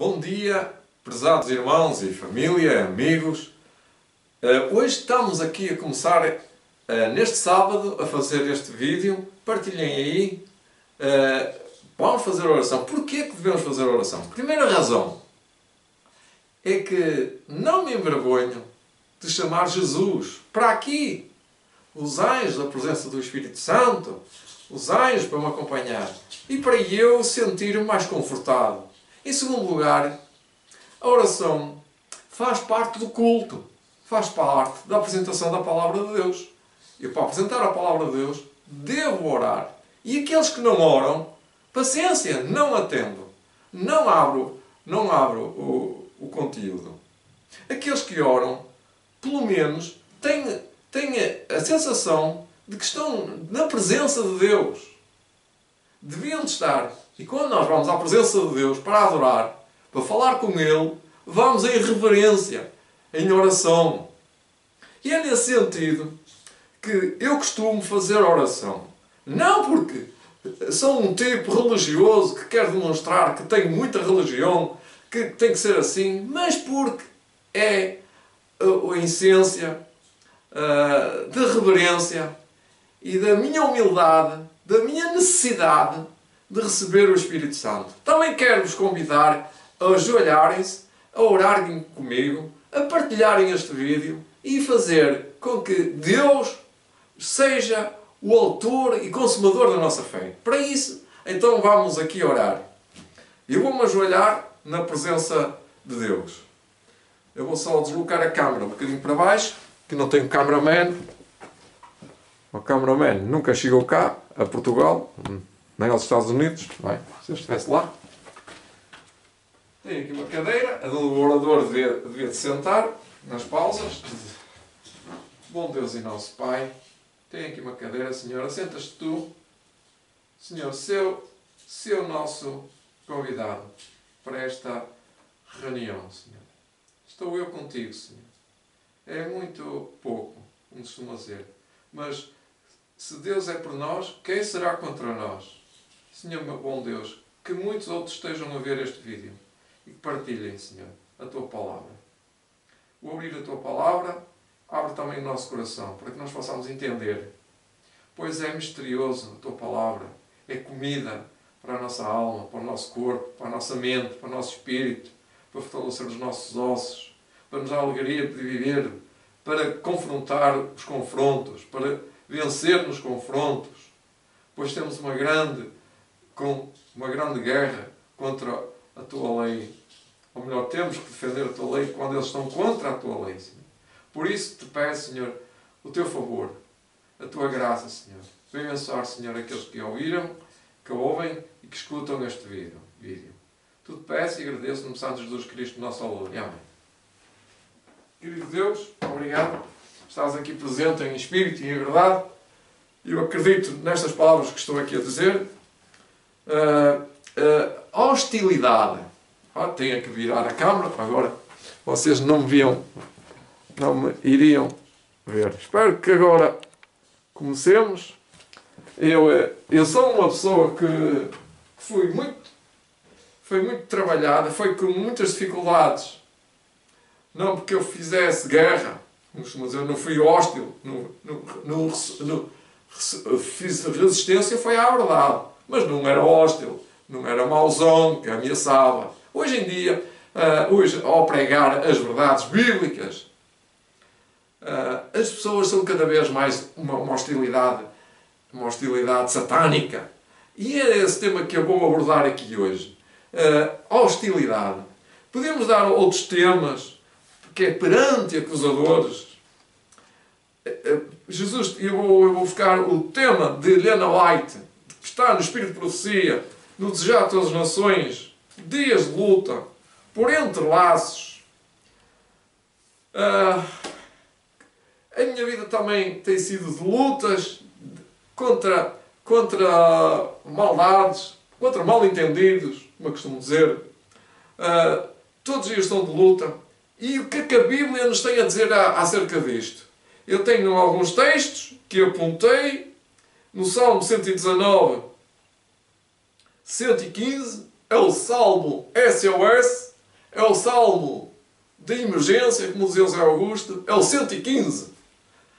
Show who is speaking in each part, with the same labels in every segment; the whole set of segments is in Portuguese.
Speaker 1: Bom dia, prezados irmãos e família, amigos. Hoje estamos aqui a começar, neste sábado, a fazer este vídeo. Partilhem aí. Vamos fazer oração. Porquê que devemos fazer oração? Primeira razão é que não me envergonho de chamar Jesus para aqui. Os anjos da presença do Espírito Santo, os anjos para me acompanhar e para eu sentir-me mais confortável. Em segundo lugar, a oração faz parte do culto, faz parte da apresentação da Palavra de Deus. Eu, para apresentar a Palavra de Deus, devo orar. E aqueles que não oram, paciência, não atendo, não abro o conteúdo. Aqueles que oram, pelo menos, têm a sensação de que estão na presença de Deus. Deviam de estar. E quando nós vamos à presença de Deus para adorar, para falar com Ele, vamos em reverência, em oração. E é nesse sentido que eu costumo fazer oração. Não porque sou um tipo religioso que quer demonstrar que tem muita religião, que tem que ser assim, mas porque é a essência de reverência e da minha humildade, da minha necessidade de receber o Espírito Santo. Também quero-vos convidar a ajoelharem-se, a orarem comigo, a partilharem este vídeo e fazer com que Deus seja o autor e consumador da nossa fé. Para isso, então vamos aqui orar. Eu vou-me ajoelhar na presença de Deus. Eu vou só deslocar a câmera um bocadinho para baixo, que não tenho cameraman. O cameraman nunca chegou cá, a Portugal, nem aos Estados Unidos, não é? Se eu estivesse lá. Tenho aqui uma cadeira, a do orador devia de sentar nas pausas. Bom Deus e nosso Pai, tenho aqui uma cadeira, Senhor, assentas-te tu. Senhor, seu nosso convidado para esta reunião, Senhor. Estou eu contigo, Senhor. É muito pouco, como costuma dizer. Mas se Deus é por nós, quem será contra nós? Senhor, meu bom Deus, que muitos outros estejam a ver este vídeo e que partilhem, Senhor, a Tua Palavra. O abrir a Tua Palavra abre também o nosso coração, para que nós possamos entender. Pois é misterioso a Tua Palavra, é comida para a nossa alma, para o nosso corpo, para a nossa mente, para o nosso espírito, para fortalecer os nossos ossos, para nos dar a alegria de viver, para confrontar os confrontos, para vencer nos confrontos, pois temos uma grande guerra contra a Tua lei. Ou melhor, temos que defender a Tua lei quando eles estão contra a Tua lei, Senhor. Por isso te peço, Senhor, o Teu favor, a Tua graça, Senhor. Vem abençoar, Senhor, aqueles que ouviram, que ouvem e que escutam este vídeo. Tu te peço e agradeço no nome de Santo Jesus Cristo, nosso Salvador. Amém. Querido Deus, obrigado. Estás aqui presente em espírito e em verdade. Eu acredito nestas palavras que estou aqui a dizer. Hostilidade. Tenho que virar a câmera. Agora vocês não me viam, não me iriam ver. Espero que agora comecemos. Eu sou uma pessoa que foi muito trabalhada, foi com muitas dificuldades. Não porque eu fizesse guerra, mas eu não fui hostil, fiz resistência, foi à verdade, mas não era hostil, não era mauzão que ameaçava. Hoje em dia, ao pregar as verdades bíblicas, as pessoas são cada vez mais uma hostilidade satânica. E é esse tema que eu vou abordar aqui hoje. A hostilidade. Podemos dar outros temas, que é perante acusadores. Eu vou buscar o tema de Helena White, que está no Espírito de Profecia, no Desejar de Todas as Nações, dias de luta, por entrelaços. A minha vida também tem sido de lutas contra maldades, contra mal-entendidos, como eu costumo dizer. Todos os dias estão de luta. E o que é que a Bíblia nos tem a dizer acerca disto? Eu tenho alguns textos que eu apontei. No Salmo 119, 115, é o Salmo SOS. É o salmo de emergência, como dizia o José Augusto, é o 115.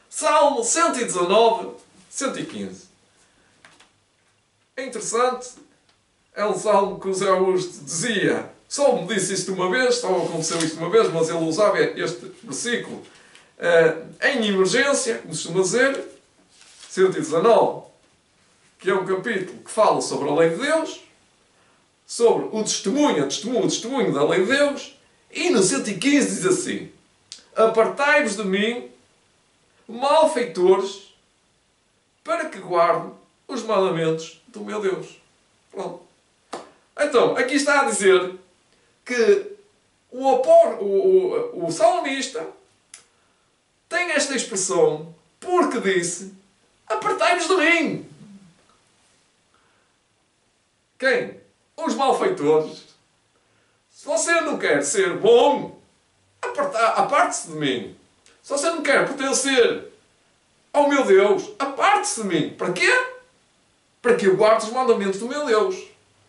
Speaker 1: Salmo 119, 115. É interessante, é um salmo que o José Augusto dizia, só me disse isto uma vez, só aconteceu isto uma vez, mas ele usava este versículo em emergência, como se costuma dizer, 119, que é um capítulo que fala sobre a lei de Deus, sobre o testemunho da lei de Deus, e no 115 diz assim: apartai-vos de mim, malfeitores, para que guardem os mandamentos do meu Deus. Pronto. Então, aqui está a dizer que o salmista tem esta expressão porque disse: apartai-vos de mim. Quem? Os malfeitores. Se você não quer ser bom, aparte-se de mim. Se você não quer pertencer ao meu Deus, aparte-se de mim. Para quê? Para que eu guarde os mandamentos do meu Deus.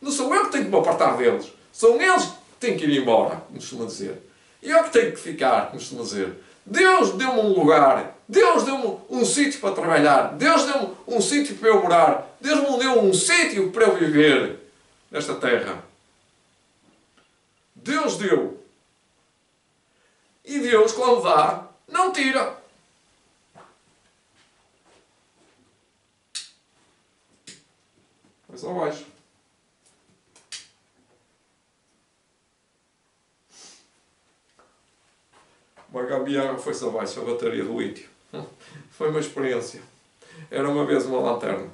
Speaker 1: Não sou eu que tenho que me apartar deles. São eles que têm que ir embora, como costuma dizer. E eu que tenho que ficar, como costuma dizer. Deus deu-me um lugar. Deus deu-me um sítio para trabalhar. Deus deu-me um sítio para eu morar. Deus me deu um sítio para eu viver nesta terra. Deus deu. E Deus, quando dá, não tira. Vai só abaixo. Uma gambiarra foi-se abaixo, a bateria do lítio. Foi uma experiência. Era uma vez uma lanterna.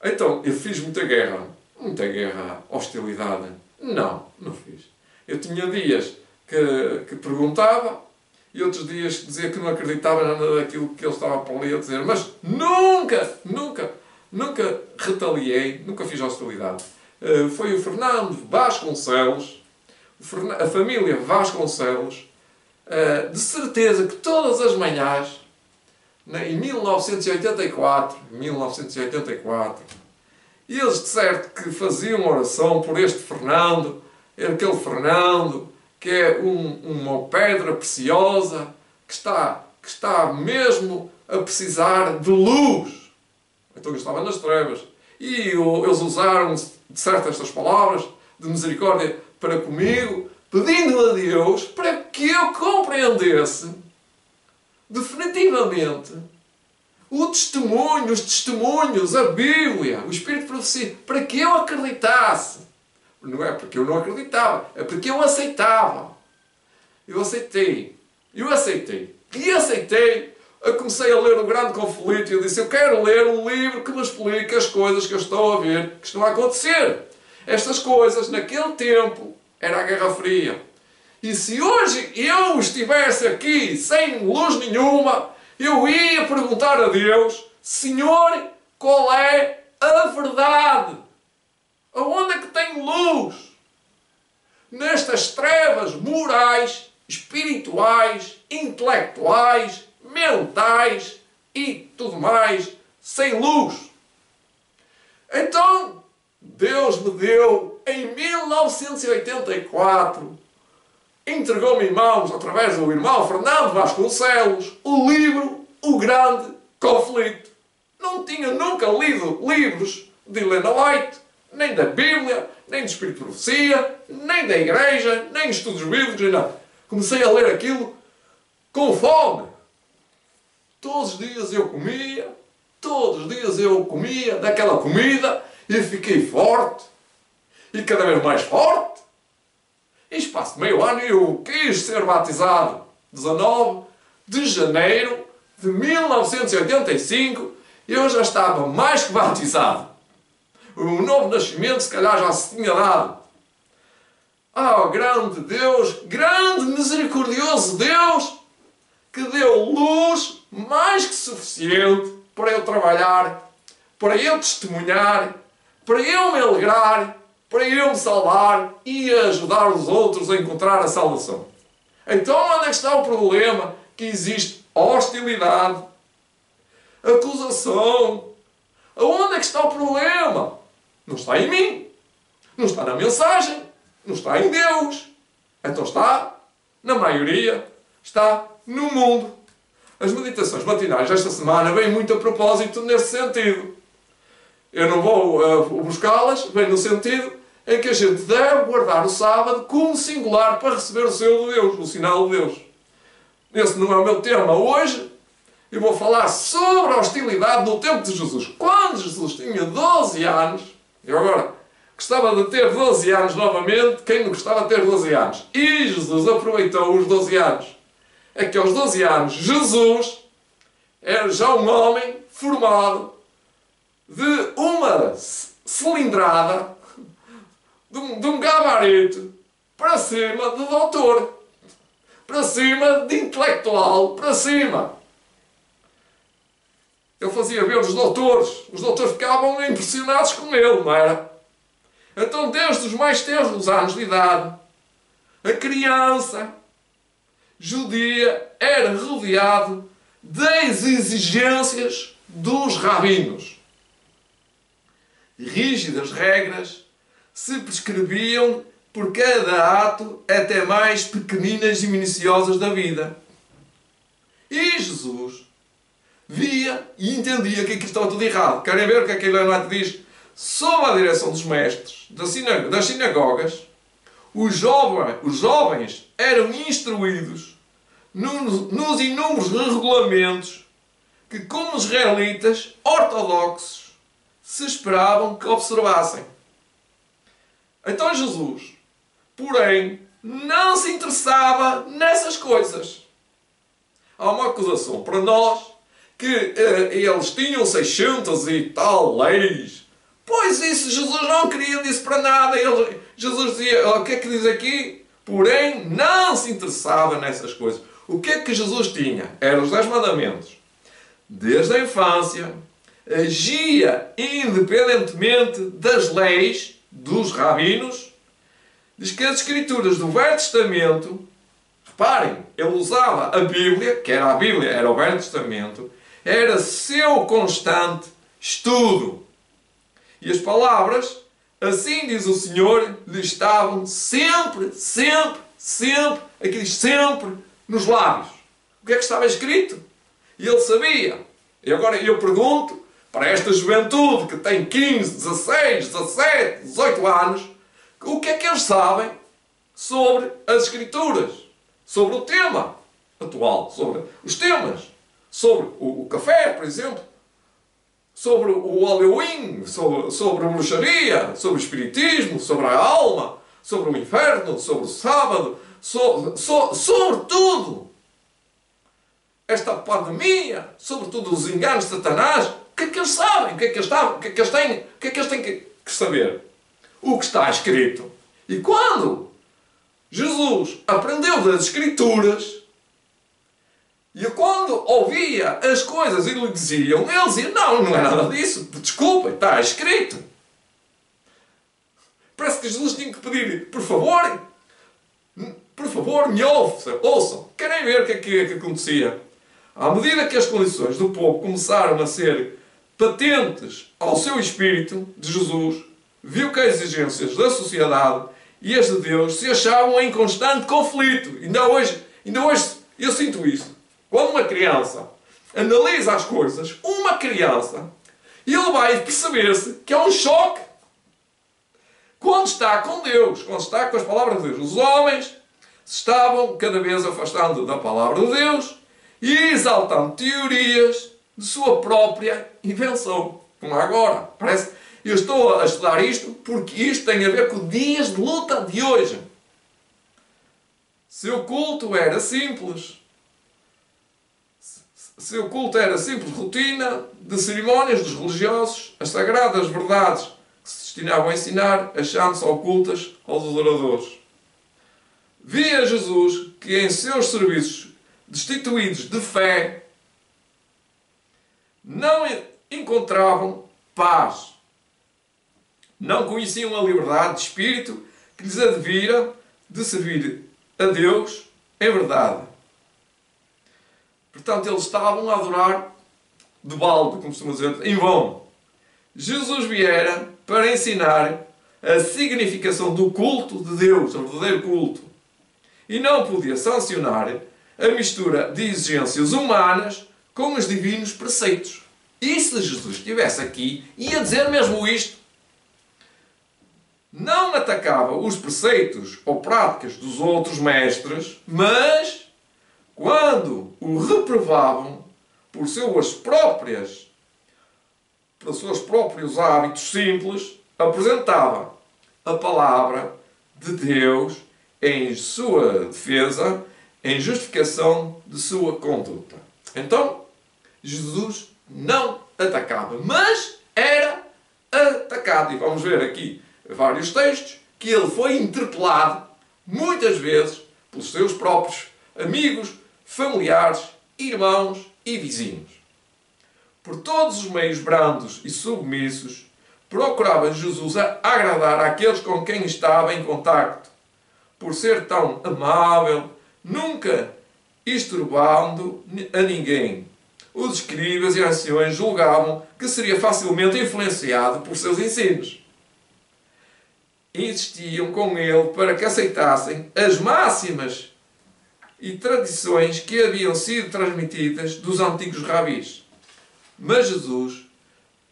Speaker 1: Então, eu fiz muita guerra. Muita guerra, hostilidade. Não fiz. Eu tinha dias que perguntava e outros dias que dizia que não acreditava nada daquilo que ele estava por ali a dizer. Mas nunca retaliei, nunca fiz hostilidade. Foi o Fernando Vasconcelos, a família Vasconcelos, de certeza que todas as manhãs, em 1984, eles de certo que faziam oração por este Fernando, aquele Fernando que é uma pedra preciosa, que está mesmo a precisar de luz. Então eu estava nas trevas. E eles usaram de certo estas palavras de misericórdia para comigo, pedindo a Deus para que eu compreendesse definitivamente os testemunhos, a Bíblia, o Espírito de Profecia, para que eu acreditasse. Não é porque eu não acreditava, é porque eu aceitava. Eu aceitei. E eu comecei a ler o Grande Conflito e eu disse: eu quero ler um livro que me explique as coisas que eu estou a ver, que estão a acontecer. Estas coisas, naquele tempo, era a Guerra Fria. E se hoje eu estivesse aqui sem luz nenhuma, eu ia perguntar a Deus: Senhor, qual é a verdade? Aonde é que tem luz? Nestas trevas morais, espirituais, intelectuais, mentais e tudo mais, sem luz. Então, Deus me deu, em 1984, entregou-me em mãos, através do irmão Fernando Vasconcelos, o livro O Grande Conflito. Não tinha nunca lido livros de Helena White, nem da Bíblia, nem do Espírito de Profecia, nem da Igreja, nem estudos bíblicos, nem nada. Comecei a ler aquilo com fome. Todos os dias eu comia daquela comida e fiquei forte. E cada vez mais forte. E espaço de meio ano eu quis ser batizado. 19 de janeiro de 1985 eu já estava mais que batizado. O novo nascimento se calhar já se tinha dado. Grande Deus, grande misericordioso Deus, que deu luz mais que suficiente para eu trabalhar, para eu testemunhar, para eu me alegrar, para eu me salvar e ajudar os outros a encontrar a salvação. Então onde é que está o problema? Que existe hostilidade, acusação. Aonde é que está o problema? Não está em mim. Não está na mensagem. Não está em Deus. Então está, na maioria, está no mundo. As meditações matinais desta semana vêm muito a propósito nesse sentido. Eu não vou buscá-las, vem no sentido em que a gente deve guardar o sábado como singular para receber o selo de Deus, o sinal de Deus. Esse não é o meu tema hoje. Eu vou falar sobre a hostilidade no tempo de Jesus. Quando Jesus tinha 12 anos, eu agora gostava de ter 12 anos novamente, quem não gostava de ter 12 anos? E Jesus aproveitou os 12 anos. É que aos 12 anos, Jesus era já um homem formado de uma cilindrada, de um gabarito, para cima de doutor, para cima de intelectual, para cima. Ele fazia ver os doutores ficavam impressionados com ele, não era? Então, desde os mais tenros anos de idade, a criança judia era rodeado das exigências dos rabinos. Rígidas regras se prescreviam por cada ato, até mais pequeninas e minuciosas da vida. E Jesus via e entendia que aquilo estava tudo errado. Querem ver o que é que a Helena diz? Sob a direção dos mestres das sinagogas, os jovens eram instruídos nos inúmeros regulamentos que, como israelitas ortodoxos, se esperavam que observassem. Então Jesus, porém, não se interessava nessas coisas. Há uma acusação para nós que eles tinham 600 e tal leis. Pois isso, Jesus não queria disso para nada. Jesus dizia, o que é que diz aqui? Porém, não se interessava nessas coisas. O que é que Jesus tinha? Eram os 10 mandamentos. Desde a infância, agia independentemente das leis dos rabinos. Diz que as escrituras do Velho Testamento, reparem, ele usava a Bíblia, que era a Bíblia, era o Velho Testamento, era seu constante estudo. E as palavras, assim diz o Senhor, lhe estavam sempre nos lábios. O que é que estava escrito? E ele sabia. E agora eu pergunto, para esta juventude que tem 15, 16, 17, 18 anos, o que é que eles sabem sobre as Escrituras? Sobre o tema atual, sobre os temas, sobre o café, por exemplo, sobre o Halloween, sobre a bruxaria, sobre o espiritismo, sobre a alma, sobre o inferno, sobre o sábado, sobre tudo. Esta pandemia, sobre tudo os enganos de Satanás. O que é que eles sabem? O que é que eles têm que saber? O que está escrito. E quando Jesus aprendeu das Escrituras, e quando ouvia as coisas e lhe diziam, ele dizia, não é nada disso, desculpem, está escrito. Parece que Jesus tinha que pedir, por favor, me ouçam. Querem ver o que é que acontecia? À medida que as condições do povo começaram a ser patentes ao seu espírito de Jesus, viu que as exigências da sociedade e as de Deus se achavam em constante conflito. Ainda hoje eu sinto isso. Quando uma criança analisa as coisas, ele vai perceber-se que é um choque. Quando está com Deus, quando está com as palavras de Deus, os homens se estavam cada vez afastando da palavra de Deus e exaltando teorias de sua própria invenção. Como agora. Parece, eu estou a estudar isto porque isto tem a ver com dias de luta de hoje. Seu culto era simples. Seu culto era simples rotina de cerimónias dos religiosos, as sagradas verdades que se destinavam a ensinar, achando-se ocultas aos adoradores. Via Jesus que em seus serviços destituídos de fé não encontravam paz. Não conheciam a liberdade de espírito que lhes advira de servir a Deus em verdade. Portanto, eles estavam a adorar de balde, como costuma dizer, em vão. Jesus viera para ensinar a significação do culto de Deus, o verdadeiro culto. E não podia sancionar a mistura de exigências humanas com os divinos preceitos. E se Jesus estivesse aqui, ia dizer mesmo isto. Não atacava os preceitos ou práticas dos outros mestres, mas, quando o reprovavam por seus próprios hábitos simples, apresentava a palavra de Deus em sua defesa, em justificação de sua conduta. Então, Jesus não atacava, mas era atacado. E vamos ver aqui vários textos que ele foi interpelado muitas vezes pelos seus próprios amigos, familiares, irmãos e vizinhos. Por todos os meios brandos e submissos, procurava Jesus agradar àqueles com quem estava em contacto. Por ser tão amável, nunca estorbando a ninguém. Os escribas e anciões julgavam que seria facilmente influenciado por seus ensinos. Insistiam com ele para que aceitassem as máximas e tradições que haviam sido transmitidas dos antigos rabis. Mas Jesus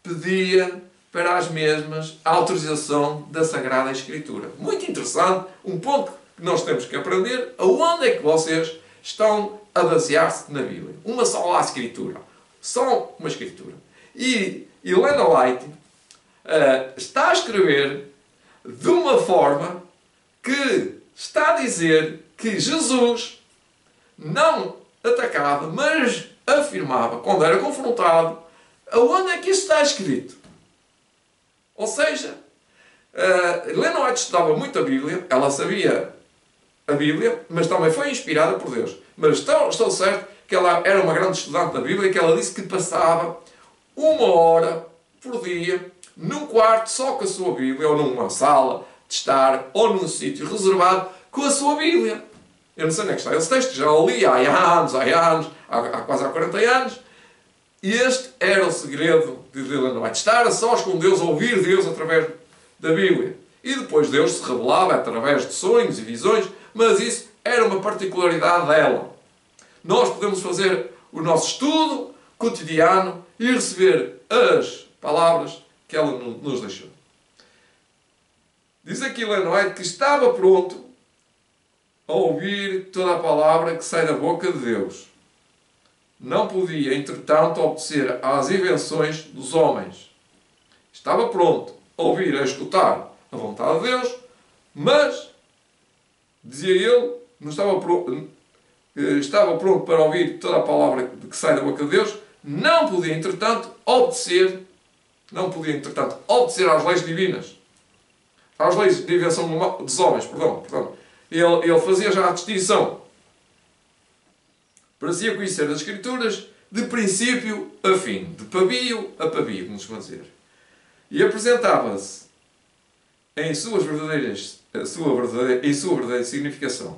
Speaker 1: pedia para as mesmas a autorização da Sagrada Escritura. Muito interessante, um ponto que nós temos que aprender, aonde é que vocês estão a basear-se na Bíblia. Uma só lá Escritura. Só uma Escritura. E Helena White está a escrever de uma forma que está a dizer que Jesus não atacava, mas afirmava, quando era confrontado, aonde é que isso está escrito. Ou seja, Helena White estudava muito a Bíblia, ela sabia a Bíblia, mas também foi inspirada por Deus. Mas estou certo que ela era uma grande estudante da Bíblia e que ela disse que passava 1 hora por dia num quarto só com a sua Bíblia, ou numa sala de estar, ou num sítio reservado com a sua Bíblia. Eu não sei onde é que está esse texto, já o li há anos, há quase há 40 anos. E este era o segredo de Helena White. Estar a sós com Deus, ouvir Deus através da Bíblia. E depois Deus se revelava através de sonhos e visões, mas isso era uma particularidade dela. Nós podemos fazer o nosso estudo cotidiano e receber as palavras que ela nos deixou. Diz aqui Helena White que estava pronto a ouvir toda a palavra que sai da boca de Deus. Não podia, entretanto, obedecer às invenções dos homens. Estava pronto a ouvir, a escutar a vontade de Deus, mas, dizia ele, não estava pronto para ouvir toda a palavra que sai da boca de Deus, não podia, entretanto, obedecer às leis divinas, às leis de invenção dos homens, perdão. Ele fazia já a distinção. Parecia conhecer as Escrituras de princípio a fim, de pavio a pavio, como se dizer. E apresentava-se em sua verdadeira significação.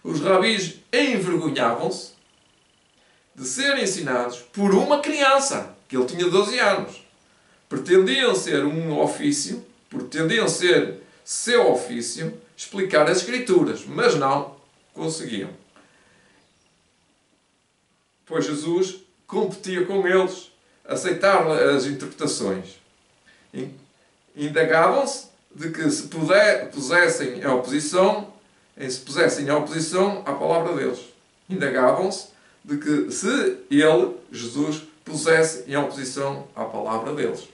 Speaker 1: Os rabis envergonhavam-se de serem ensinados por uma criança, que ele tinha 12 anos. Pretendiam ser seu ofício, explicar as Escrituras, mas não conseguiam. Pois Jesus competia com eles, aceitavam as interpretações. Indagavam-se de que se pusessem em oposição à palavra deles. Indagavam-se de que se ele, Jesus, pusesse em oposição à palavra deles.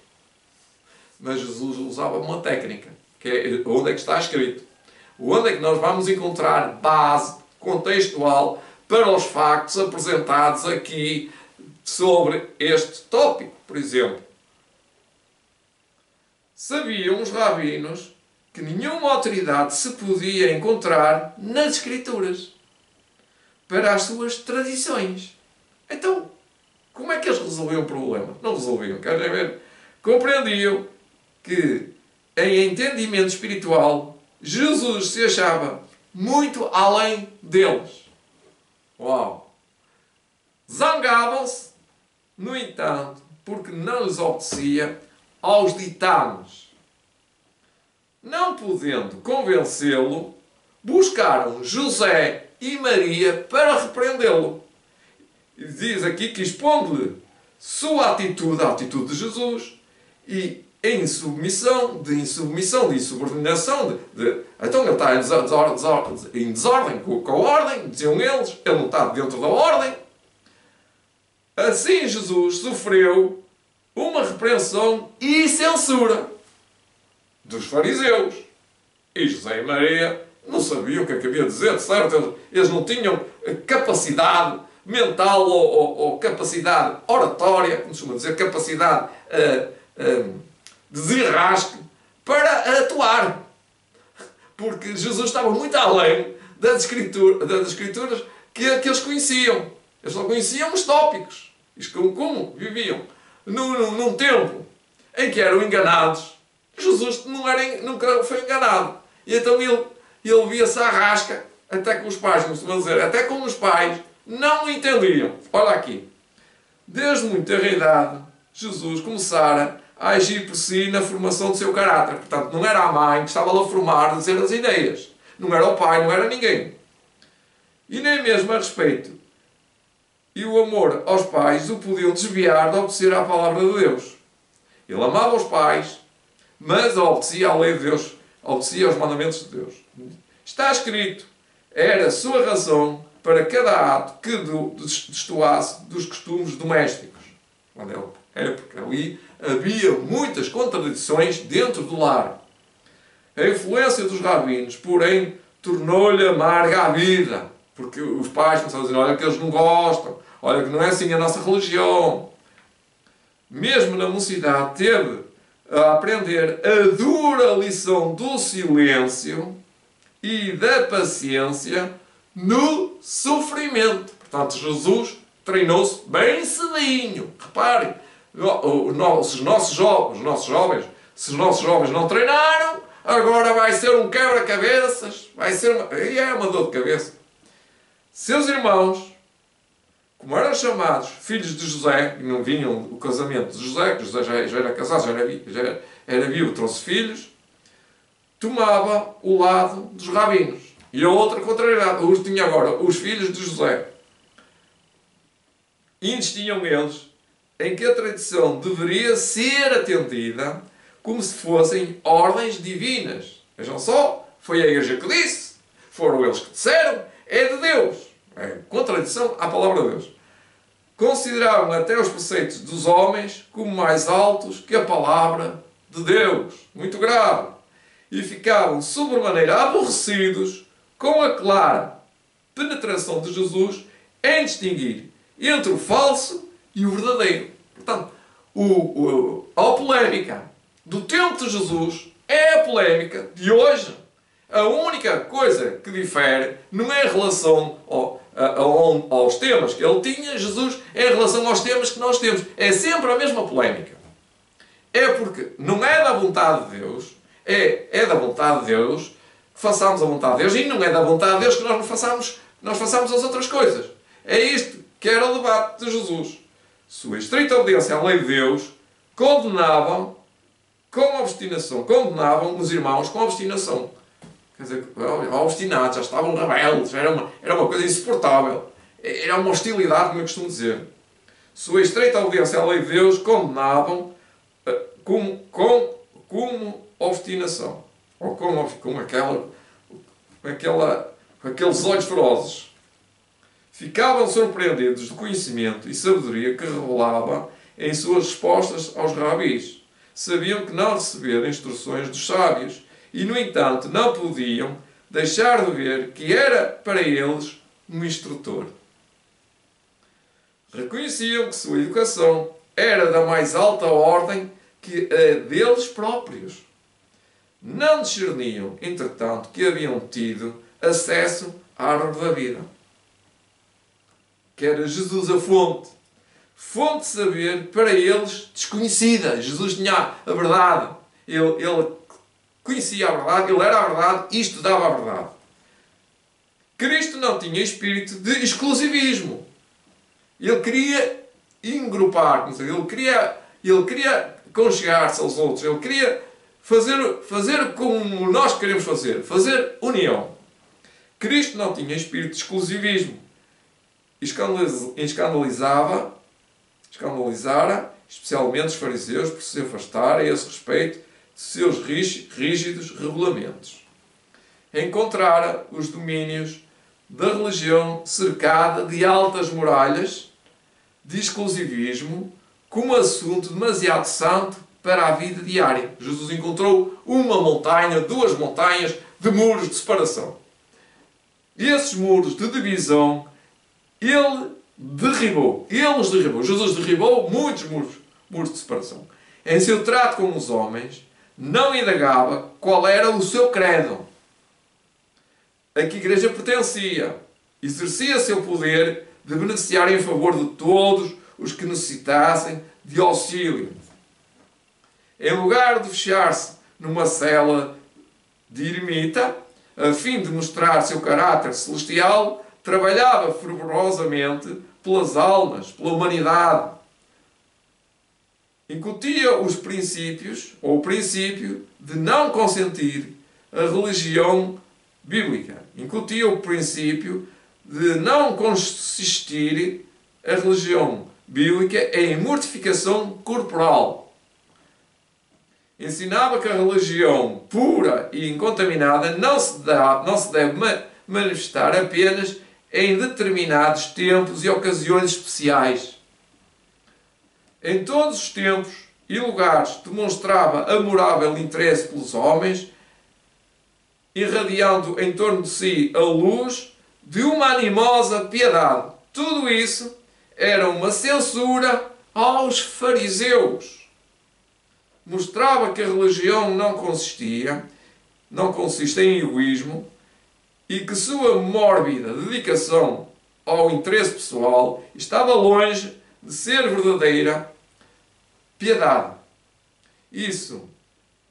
Speaker 1: Mas Jesus usava uma técnica, que é onde é que está escrito. Onde é que nós vamos encontrar base contextual para os factos apresentados aqui sobre este tópico, por exemplo. Sabiam os rabinos que nenhuma autoridade se podia encontrar nas Escrituras para as suas tradições. Então, como é que eles resolviam o problema? Não resolviam, querem ver? Compreendiam que, em entendimento espiritual, Jesus se achava muito além deles. Uau! Zangavam-se, no entanto, porque não lhes obedecia aos ditames Não podendo convencê-lo, buscaram José e Maria para repreendê-lo. E diz aqui que expondo-lhe sua atitude, a atitude de Jesus, e em insubmissão, de insubordinação. Então ele está em desordem com a ordem, diziam eles, ele não está dentro da ordem. Assim Jesus sofreu uma repreensão e censura dos fariseus. E José e Maria não sabiam o que é que havia de dizer, certo? Eles não tinham capacidade mental ou capacidade oratória, como se chama dizer, capacidade de desenrasque para atuar. Porque Jesus estava muito além das escrituras que eles conheciam. Eles só conheciam os tópicos. Como viviam num tempo em que eram enganados. Jesus nunca foi enganado. E então ele via-se à rasca, até com os pais, como se costuma dizer, até com os pais não o entendiam. Olha aqui. Desde muito tenra idade, Jesus começara a agir por si na formação do seu caráter. Portanto, não era a mãe que estava a formar, a dizer as ideias. Não era o pai, não era ninguém. E nem mesmo a respeito e o amor aos pais o podiam desviar de obedecer à palavra de Deus. Ele amava os pais, mas obedecia à lei de Deus, obedecia aos mandamentos de Deus. Está escrito, era a sua razão para cada ato que destoasse dos costumes domésticos. Era porque ali havia muitas contradições dentro do lar. A influência dos rabinos, porém, tornou-lhe amarga a vida. Porque os pais começaram a dizer, olha que eles não gostam, olha que não é assim a nossa religião. Mesmo na mocidade teve a aprender a dura lição do silêncio e da paciência no sofrimento. Portanto, Jesus treinou-se bem cedinho. Reparem, se os nossos jovens não treinaram, agora vai ser um quebra-cabeças, e é uma dor de cabeça. Seus irmãos, como eram chamados filhos de José, e não vinham o casamento de José, que José já era casado, já era viúvo, trouxe filhos, tomava o lado dos rabinos. E a outra contrariedade, tinha agora os filhos de José. Insistiam eles em que a tradição deveria ser atendida como se fossem ordens divinas. Vejam só, foi a igreja que disse, foram eles que disseram, é de Deus. É contradição à palavra de Deus. Consideravam até os preceitos dos homens como mais altos que a palavra de Deus. Muito grave. E ficavam sobremaneira aborrecidos com a clara penetração de Jesus em distinguir entre o falso e o verdadeiro. Portanto, a polémica do tempo de Jesus é a polémica de hoje. A única coisa que difere não é em relação aos temas que ele tinha, Jesus, é em relação aos temas que nós temos. É sempre a mesma polémica. É porque não é da vontade de Deus, é da vontade de Deus que façamos a vontade de Deus, e não é da vontade de Deus que nós façamos as outras coisas. É isto que era o debate de Jesus. Sua estrita obediência à lei de Deus condenavam os irmãos com obstinação. Quer dizer, obstinados, já estavam rebeldes, era uma coisa insuportável. Era uma hostilidade, como eu costumo dizer. Sua estreita obediência à lei de Deus condenavam como obstinação. Ou com aqueles olhos ferozes. Ficavam surpreendidos do conhecimento e sabedoria que revelava em suas respostas aos rabis. Sabiam que não receberam instruções dos sábios e, no entanto, não podiam deixar de ver que era para eles um instrutor. Reconheciam que sua educação era da mais alta ordem que a deles próprios. Não discerniam, entretanto, que haviam tido acesso à árvore da vida. Que era Jesus a fonte. Fonte de saber para eles desconhecida. Jesus tinha a verdade. Ele conhecia a verdade, ele era a verdade e estudava a verdade. Cristo não tinha espírito de exclusivismo. Ele queria engrupar, ele queria conchegar-se aos outros, ele queria fazer como nós queremos fazer união. Cristo não tinha espírito de exclusivismo. Escandalizara especialmente os fariseus por se afastarem a esse respeito de seus rígidos regulamentos. Encontrara os domínios da religião cercada de altas muralhas, de exclusivismo, como assunto demasiado santo para a vida diária. Jesus encontrou uma montanha, duas montanhas de muros de separação. E esses muros de divisão, ele os derribou. Jesus derribou muitos muros de separação. Em seu trato com os homens, não indagava qual era o seu credo, a que igreja pertencia. Exercia seu poder de beneficiar em favor de todos os que necessitassem de auxílio. Em lugar de fechar-se numa cela de ermita, a fim de mostrar seu caráter celestial, trabalhava fervorosamente pelas almas, pela humanidade. Incutia os princípios, ou o princípio de não consentir a religião bíblica. Incutia o princípio de não consistir a religião bíblica em mortificação corporal. Ensinava que a religião pura e incontaminada não se deve manifestar apenas em determinados tempos e ocasiões especiais. Em todos os tempos e lugares demonstrava amorável interesse pelos homens, irradiando em torno de si a luz de uma animosa piedade. Tudo isso era uma censura aos fariseus. Mostrava que a religião não consiste em egoísmo e que sua mórbida dedicação ao interesse pessoal estava longe de ser verdadeira piedade. Isso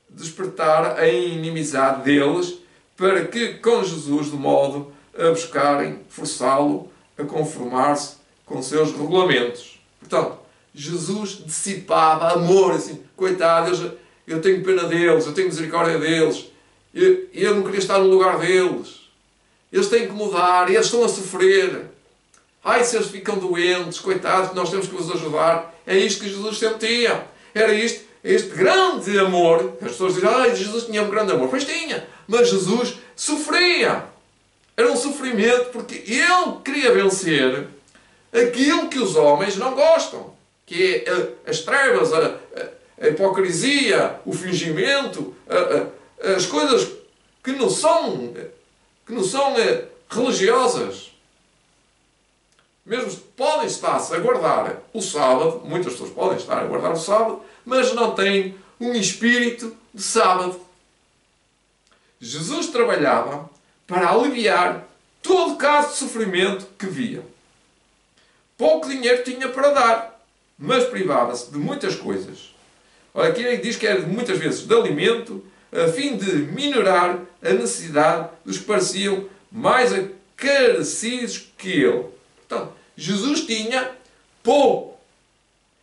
Speaker 1: despertara a inimizade deles para que com Jesus, de modo a buscarem forçá-lo a conformar-se com seus regulamentos. Portanto, Jesus dissipava amor, assim, coitados, eu tenho pena deles, eu tenho misericórdia deles, eu não queria estar no lugar deles. Eles têm que mudar, eles estão a sofrer. Ai, se eles ficam doentes, coitados, nós temos que os ajudar. É isto que Jesus sentia. Era este grande amor. As pessoas dizem, ai, Jesus tinha um grande amor. Pois tinha, mas Jesus sofria. Era um sofrimento porque ele queria vencer aquilo que os homens não gostam, que é as trevas, a hipocrisia, o fingimento, as coisas que não são religiosas. Mesmo podem estar-se a guardar o sábado, muitas pessoas podem estar a guardar o sábado, mas não têm um espírito de sábado. Jesus trabalhava para aliviar todo caso de sofrimento que via. Pouco dinheiro tinha para dar, mas privava-se de muitas coisas. Olha, aqui ele diz que era muitas vezes de alimento, a fim de minorar a necessidade dos que pareciam mais carecidos que ele. Portanto, Jesus tinha pouco.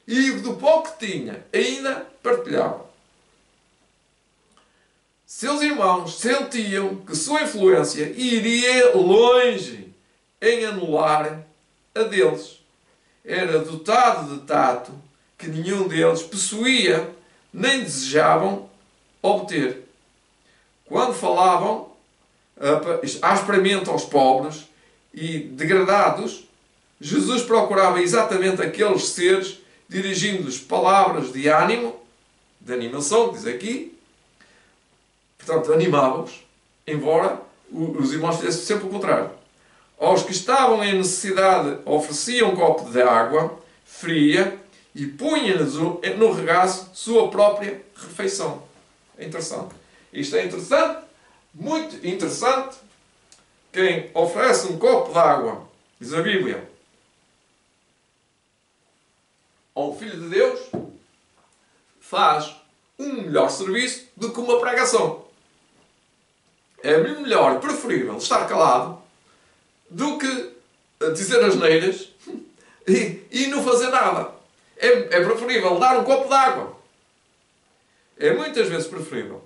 Speaker 1: E do pouco que tinha, ainda partilhava. Seus irmãos sentiam que sua influência iria longe em anular a deles. Era dotado de tato que nenhum deles possuía nem desejavam obter. Quando falavam asperamente aos pobres e degradados, Jesus procurava exatamente aqueles seres, dirigindo-lhes palavras de ânimo, de animação, diz aqui. Portanto, animava-os, embora os irmãos fizessem sempre o contrário. Aos que estavam em necessidade, oferecia um copo de água fria e punha-lhes no regaço sua própria refeição. É interessante. Isto é interessante, muito interessante. Quem oferece um copo de água, diz a Bíblia, ao Filho de Deus, faz um melhor serviço do que uma pregação. É melhor, preferível, estar calado do que dizer asneiras e não fazer nada. É preferível dar um copo de água. é muitas vezes preferível.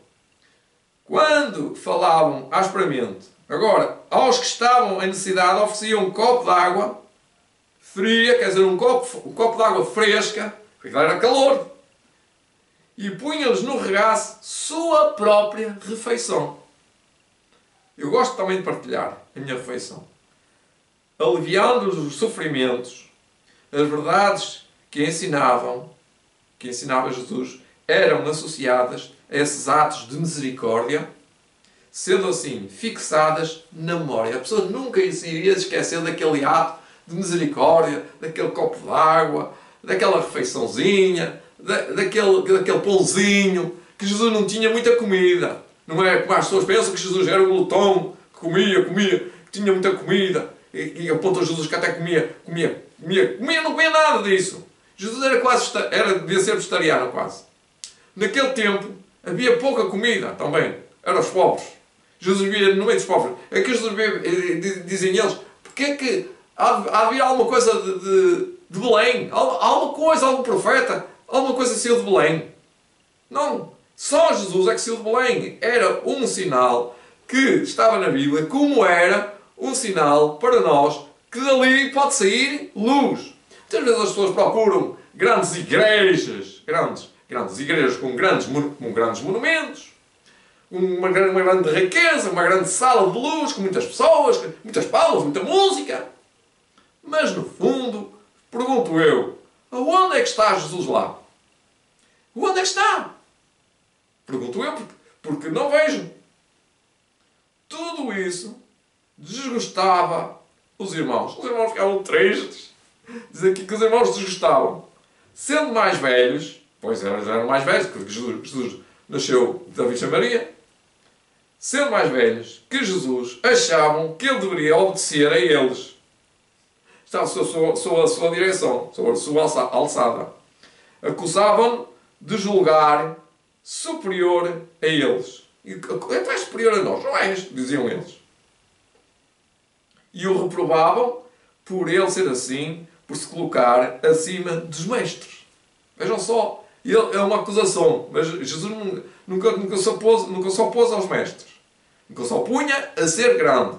Speaker 1: Quando falavam asperamente, agora, aos que estavam em necessidade, ofereciam um copo de água fria, quer dizer, um copo de água fresca, porque era calor, e punha-lhes no regaço sua própria refeição. Eu gosto também de partilhar a minha refeição, aliviando-lhes os sofrimentos. As verdades que ensinava Jesus, eram associadas a esses atos de misericórdia, sendo assim fixadas na memória. A pessoa nunca se iria esquecer daquele ato de misericórdia, daquele copo de água, daquela refeiçãozinha, daquele pãozinho, que Jesus não tinha muita comida. Não é como as pessoas pensam que Jesus era um glutão, que comia, que tinha muita comida, e apontam Jesus que até comia, não comia nada disso. Jesus devia ser vegetariano quase. Naquele tempo havia pouca comida também, eram os pobres. Jesus vivia no meio dos pobres. É que Jesus vivia, dizem eles, porque é que há de haver alguma coisa de Belém? Alguma coisa, algum profeta, alguma coisa saiu de Belém? Não. Só Jesus é que saiu de Belém. Era um sinal que estava na Bíblia, como era um sinal para nós que dali pode sair luz. Muitas vezes as pessoas procuram grandes igrejas, grandes igrejas com grandes monumentos, uma grande riqueza, uma grande sala de luz, com muitas pessoas, muitas palmas, muita música. Mas no fundo, pergunto eu, aonde é que está Jesus lá? Onde é que está? Pergunto eu, porque não vejo. Tudo isso desgostava os irmãos. Os irmãos ficavam tristes. Diz aqui que os irmãos desgostavam. Sendo mais velhos, pois eram mais velhos, porque Jesus nasceu da Virgem Maria. Sendo mais velhos que Jesus, achavam que ele deveria obedecer a eles. Estava sob a sua direção, sob a sua alçada. Acusavam-no de julgar superior a eles. Tu és superior a nós, não és? Diziam eles. E o reprovavam por ele ser assim, por se colocar acima dos mestres. Vejam só, é uma acusação, mas Jesus nunca se opôs aos mestres. Nunca se opunha a ser grande.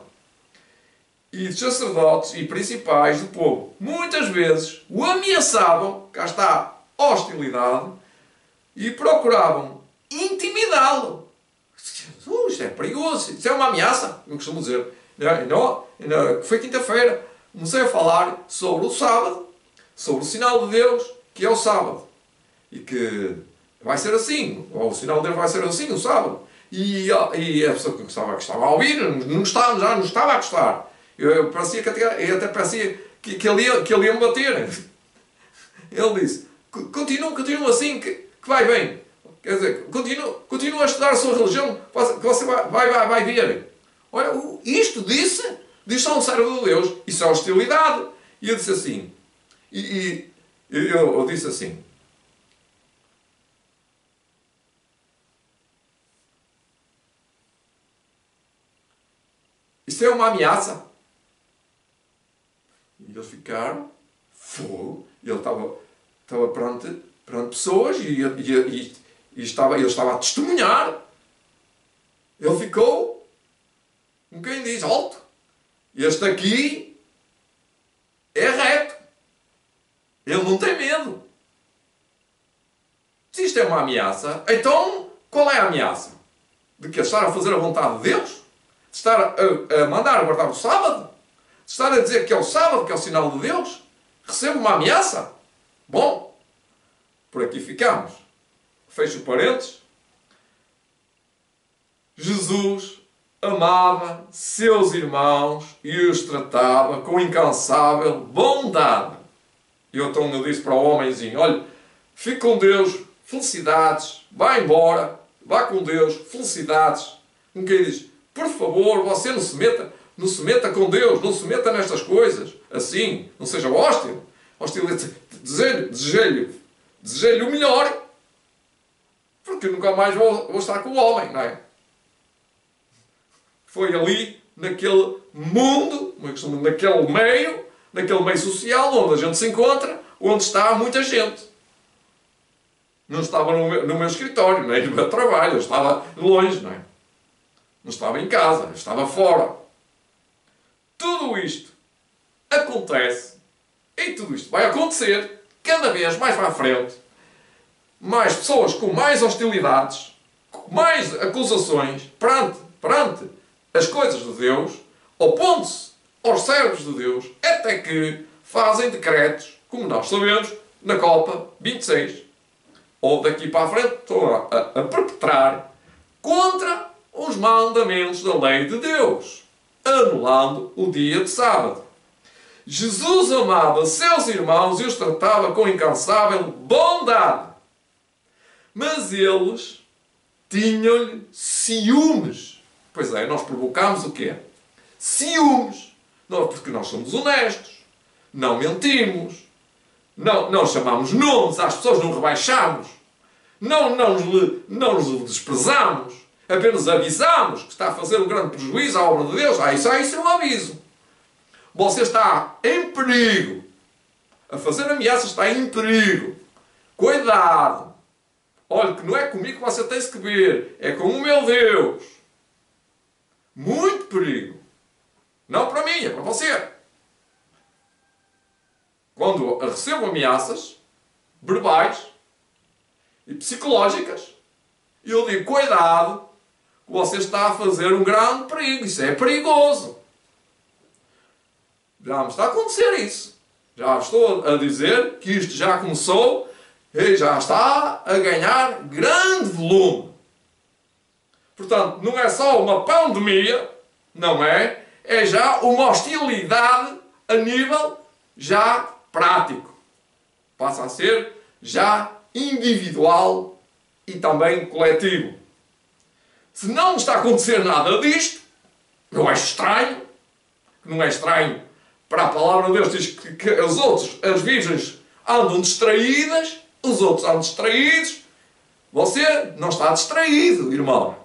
Speaker 1: E os sacerdotes e principais do povo, muitas vezes, o ameaçavam, cá está, hostilidade, e procuravam intimidá-lo. Isto é perigoso, isto é uma ameaça, eu costumo dizer. Foi quinta-feira, comecei a falar sobre o sábado, sobre o sinal de Deus, que é o sábado. E que vai ser assim, ou o sinal de Deus vai ser assim, o sábado. E a pessoa que gostava a ouvir, já não estava a gostar. Eu até parecia que ele ia me bater. Ele disse, continua assim, que vai bem. Quer dizer, continua a estudar a sua religião, que você vai ver. Olha, isto disse a um servo de Deus, isso é hostilidade. E eu disse assim, eu disse assim, isto é uma ameaça. E eles ficaram, ele estava perante pessoas e ele estava a testemunhar. Ele ficou, como quem diz, alto. Este aqui é reto. Ele não tem medo. Se isto é uma ameaça, então qual é a ameaça? De que estar a fazer a vontade de Deus? De estar a mandar guardar o sábado? De estar a dizer que é o sábado, que é o sinal de Deus? Recebo uma ameaça? Bom, por aqui ficamos. Fecho parênteses. Jesus amava seus irmãos e os tratava com incansável bondade. E eu então disse para o homenzinho, olha, fique com Deus, felicidades, vá embora, vá com Deus, felicidades. Um que diz, por favor, você não se meta com Deus, não se meta nestas coisas, assim, não seja hostil. Desejo-lhe o melhor, porque nunca mais vou estar com o homem, não é? Foi ali, naquele mundo, naquele meio social, onde a gente se encontra, onde está muita gente. Não estava no meu escritório, nem no meu trabalho. Eu estava longe, não é? Não estava em casa, eu estava fora. Tudo isto acontece, e tudo isto vai acontecer cada vez mais para a frente. Mais pessoas com mais hostilidades, com mais acusações perante as coisas de Deus, opondo-se aos servos de Deus, até que fazem decretos, como nós sabemos, na Copa 26. Ou daqui para a frente estão a perpetrar contra os mandamentos da lei de Deus, anulando o dia de sábado. Jesus amava seus irmãos e os tratava com incansável bondade. Mas eles tinham-lhe ciúmes. Pois é, nós provocamos o quê? Ciúmes. Porque nós somos honestos. Não mentimos. Não chamamos nomes às pessoas, não rebaixamos. Não os desprezamos. Apenas avisamos que está a fazer um grande prejuízo à obra de Deus. Isso é um aviso. Você está em perigo. A fazer ameaças está em perigo. Cuidado. Olha, que não é comigo que você tem que ver. É com o meu Deus. Muito perigo. Não para mim, é para você. Quando recebo ameaças verbais e psicológicas, eu digo, cuidado, você está a fazer um grande perigo. Isso é perigoso. Já me está a acontecer isso. Já estou a dizer que isto já começou e já está a ganhar grande volume. Portanto, não é só uma pandemia, não é? É já uma hostilidade a nível já prático. Passa a ser já individual e também coletivo. Se não está a acontecer nada disto, não é estranho. Não é estranho para a palavra de Deus, diz que as virgens andam distraídas, os outros andam distraídos. Você não está distraído, irmão.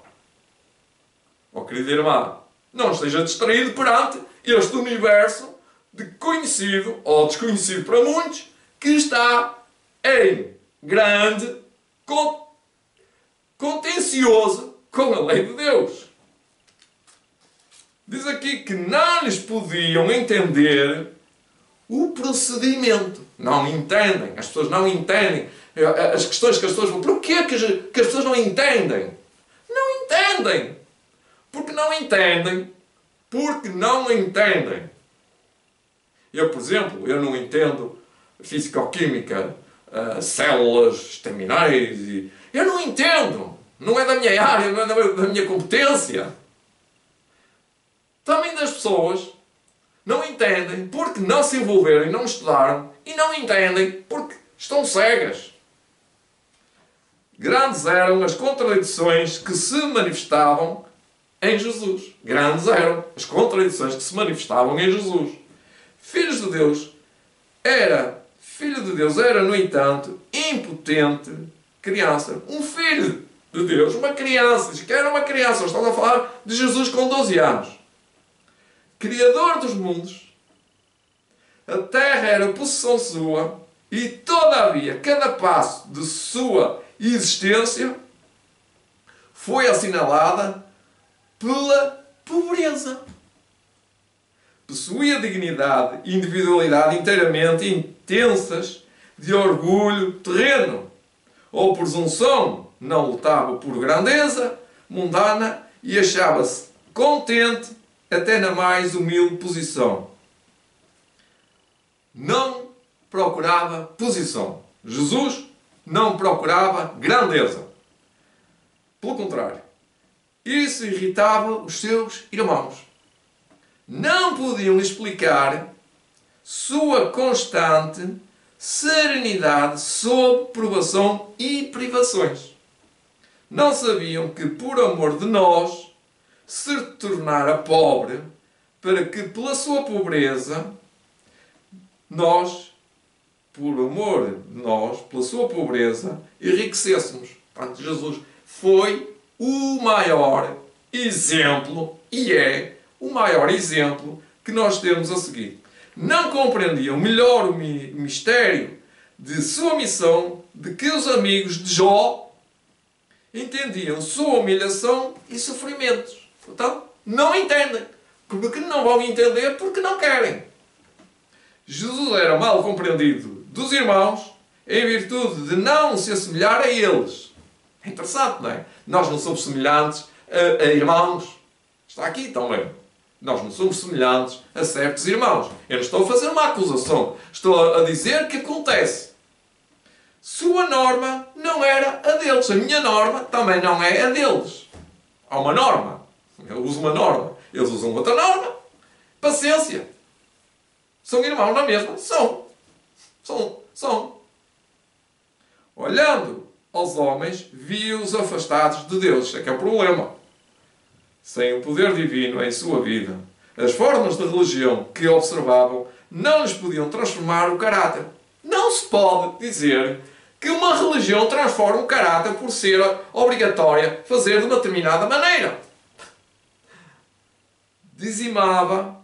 Speaker 1: Ou querida irmã, não esteja distraído perante este universo de conhecido ou desconhecido para muitos, que está em grande contencioso com a lei de Deus. Diz aqui que não lhes podiam entender o procedimento. Não entendem. As pessoas não entendem. As questões que as pessoas... Porquê que as pessoas não entendem? Não entendem. Porque não entendem. Porque não entendem. Eu, por exemplo, eu não entendo fisicoquímica, células estaminais. Eu não entendo. Não é da minha área, não é da minha competência. Também das pessoas não entendem porque não se envolveram e não estudaram, e não entendem porque estão cegas. Grandes eram as contradições que se manifestavam em Jesus. Grandes eram as contradições que se manifestavam em Jesus. Filho de Deus era, no entanto, impotente criança. Um filho de Deus, uma criança, diz que era uma criança. Estamos a falar de Jesus com 12 anos. Criador dos mundos, a terra era possessão sua, e todavia cada passo de sua existência foi assinalada pela pobreza. Possuía dignidade e individualidade inteiramente intensas de orgulho terreno ou presunção, não lutava por grandeza mundana e achava-se contente até na mais humilde posição. Não procurava posição. Jesus não procurava grandeza. Pelo contrário, isso irritava os seus irmãos. Não podiam explicar sua constante serenidade sob provação e privações. Não sabiam que, por amor de nós, se tornara pobre, para que pela sua pobreza nós, por amor de nós, pela sua pobreza, enriquecêssemos. Portanto, Jesus foi o maior exemplo, e é o maior exemplo que nós temos a seguir. Não compreendiam melhor o mistério de sua missão de que os amigos de Jó entendiam sua humilhação e sofrimentos. Então, não entendem. Porque não vão entender porque não querem. Jesus era mal compreendido dos irmãos em virtude de não se assemelhar a eles. É interessante, não é? Nós não somos semelhantes a irmãos. Está aqui também. Nós não somos semelhantes a certos irmãos. Eu não estou a fazer uma acusação. Estou a dizer que acontece. Sua norma não era a deles. A minha norma também não é a deles. Há uma norma. Eu uso uma norma. Eles usam outra norma. Paciência. São irmãos na mesma? São. Olhando aos homens, viu-os afastados de Deus. Isto é que é o problema. Sem o poder divino em sua vida, as formas de religião que observavam não lhes podiam transformar o caráter. Não se pode dizer que uma religião transforma o caráter por ser obrigatória fazer de uma determinada maneira. Dizimavam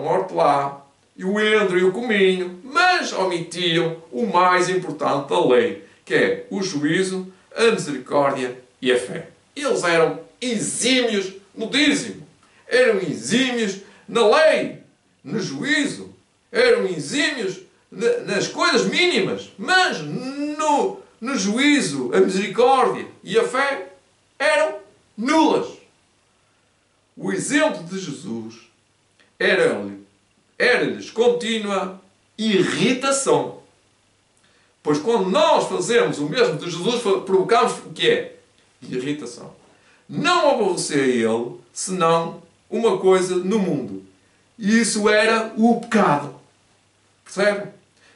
Speaker 1: o hortelã, e o endro e o cominho, mas omitiam o mais importante da lei, que é o juízo, a misericórdia e a fé. Eles eram exímios no dízimo, eram exímios na lei, no juízo, eram exímios nas coisas mínimas, mas no juízo, a misericórdia e a fé eram nulas. O exemplo de Jesus era-lhes contínua irritação. Pois quando nós fazemos o mesmo de Jesus, provocamos o que é? Irritação. Não aborrecer a Ele, senão uma coisa no mundo. E isso era o pecado. Percebe?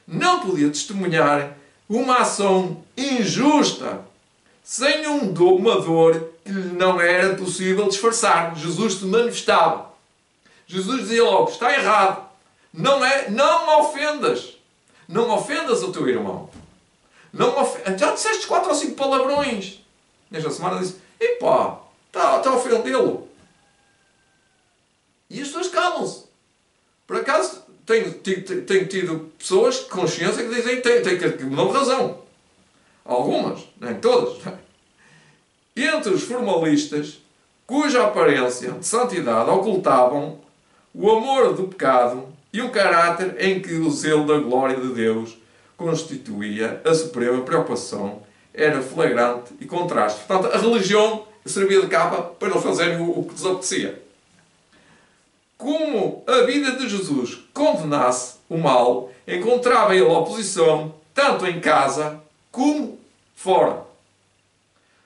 Speaker 1: Não podia testemunhar uma ação injusta sem uma dor que não era possível disfarçar. Jesus se manifestava. Jesus dizia logo, está errado. Não ofendas. Não ofendas o teu irmão. Já disseste 4 ou 5 palavrões. Nesta semana disse, epá, está a ofendê-lo. E as pessoas calam-se. Por acaso, tenho tido pessoas de consciência que dizem que me dão razão. Algumas, nem todas. Entre os formalistas, cuja aparência de santidade ocultavam o amor do pecado e um caráter em que o zelo da glória de Deus constituía a suprema preocupação, era flagrante e contraste. Portanto, a religião servia de capa para eles fazerem o que lhes apetecia. Como a vida de Jesus condenasse o mal, encontrava ele oposição tanto em casa como fora.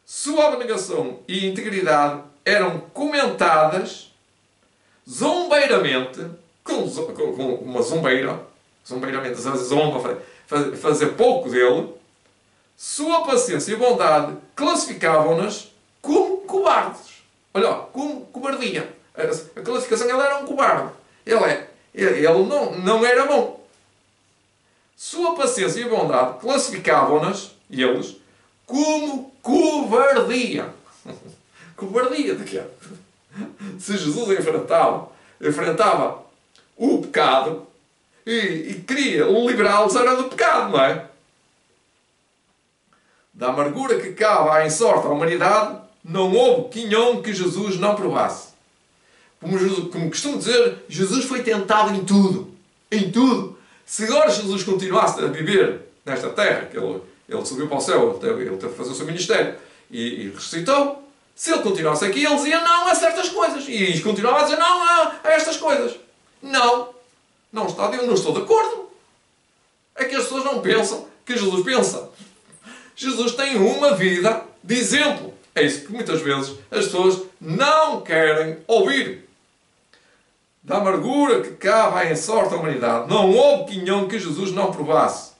Speaker 1: Sua abnegação e integridade eram comentadas zombeiramente, com uma zombeiramente, zomba, fazer pouco dele. Sua paciência e bondade classificavam-nas como cobardes. Olha, como cobardia. A classificação, ele era um cobarde. Ele não era bom. Sua paciência e bondade classificavam-nas, eles, como covardia. Covardia de quê? Se Jesus enfrentava o pecado e queria liberá-los, era do pecado, não é? Da amargura que cabe à ensorte à humanidade, não houve quinhão que Jesus não provasse. Como costumo dizer, Jesus foi tentado em tudo. Em tudo. Se agora Jesus continuasse a viver nesta terra, que ele subiu para o céu, ele teve que fazer o seu ministério e ressuscitou, se ele continuasse aqui, ele dizia não a certas coisas. E continuava a dizer não a estas coisas. Não estou de acordo. É que as pessoas não pensam que Jesus pensa. Jesus tem uma vida de exemplo. É isso que muitas vezes as pessoas não querem ouvir. Da amargura que cabe à ensorte à humanidade, não houve quinhão que Jesus não provasse.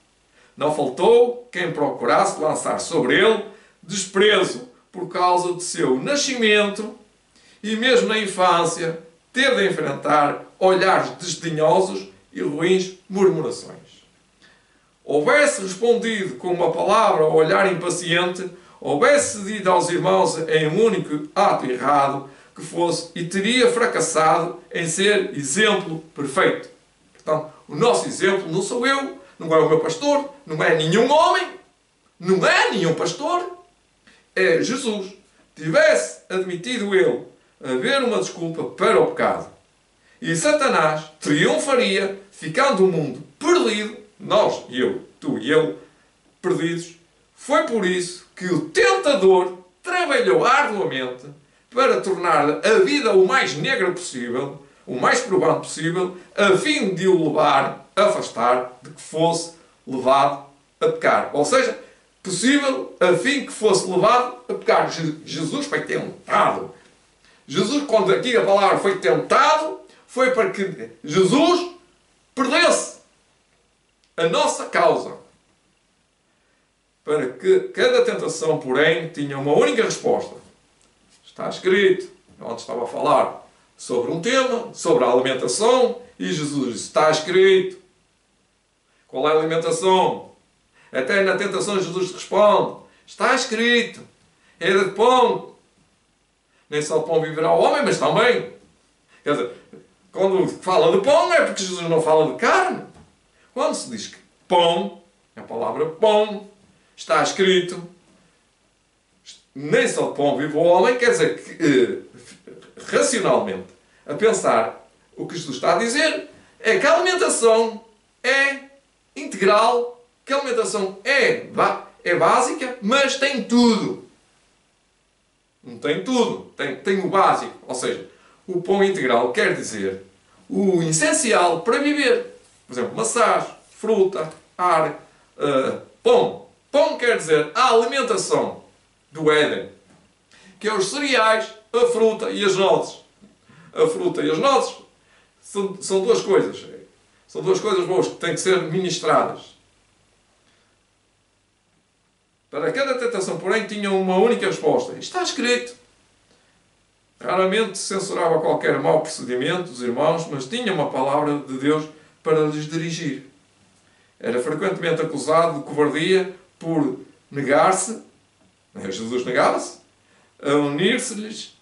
Speaker 1: Não faltou quem procurasse lançar sobre ele desprezo por causa de seu nascimento e mesmo na infância teve de enfrentar olhares desdenhosos e ruins murmurações. Houvesse respondido com uma palavra ou olhar impaciente, houvesse cedido aos irmãos em um único ato errado que fosse e teria fracassado em ser exemplo perfeito. Portanto, o nosso exemplo não sou eu, não é o meu pastor, não é nenhum homem, não é nenhum pastor, é Jesus. Tivesse admitido ele haver uma desculpa para o pecado, e Satanás triunfaria, ficando o mundo perdido, nós, eu, tu e eu, perdidos. Foi por isso que o tentador trabalhou arduamente para tornar a vida o mais negra possível, o mais provado possível, a fim de o levar, afastar, de que fosse levado a pecar. Ou seja, possível a fim que fosse levado a pecar. Jesus foi tentado. Jesus, quando aqui a palavra foi tentado, foi para que Jesus perdesse a nossa causa. Para que cada tentação, porém, tinha uma única resposta. Está escrito, onde estava a falar sobre um tema, sobre a alimentação, e Jesus disse, está escrito. Qual é a alimentação? Até na tentação Jesus responde, está escrito, é de pão. Nem só de pão viverá o homem, mas também. Quer dizer, quando fala de pão é porque Jesus não fala de carne. Quando se diz que pão, a palavra pão, está escrito, nem só de pão vive o homem, quer dizer que, racionalmente, a pensar o que Jesus está a dizer, é que a alimentação é integral, que a alimentação é básica, mas tem tudo. Não tem tudo, tem o básico. Ou seja, o pão integral quer dizer o essencial para viver. Por exemplo, maçãs, fruta, ar, pão. Pão quer dizer a alimentação do Éden, que é os cereais, a fruta e as nozes. A fruta e as nozes são duas coisas. São duas coisas boas que têm que ser ministradas. Para cada tentação, porém, tinha uma única resposta. Está escrito. Raramente censurava qualquer mau procedimento dos irmãos, mas tinha uma palavra de Deus para lhes dirigir. Era frequentemente acusado de covardia por negar-se, Jesus negava-se, a unir-se-lhes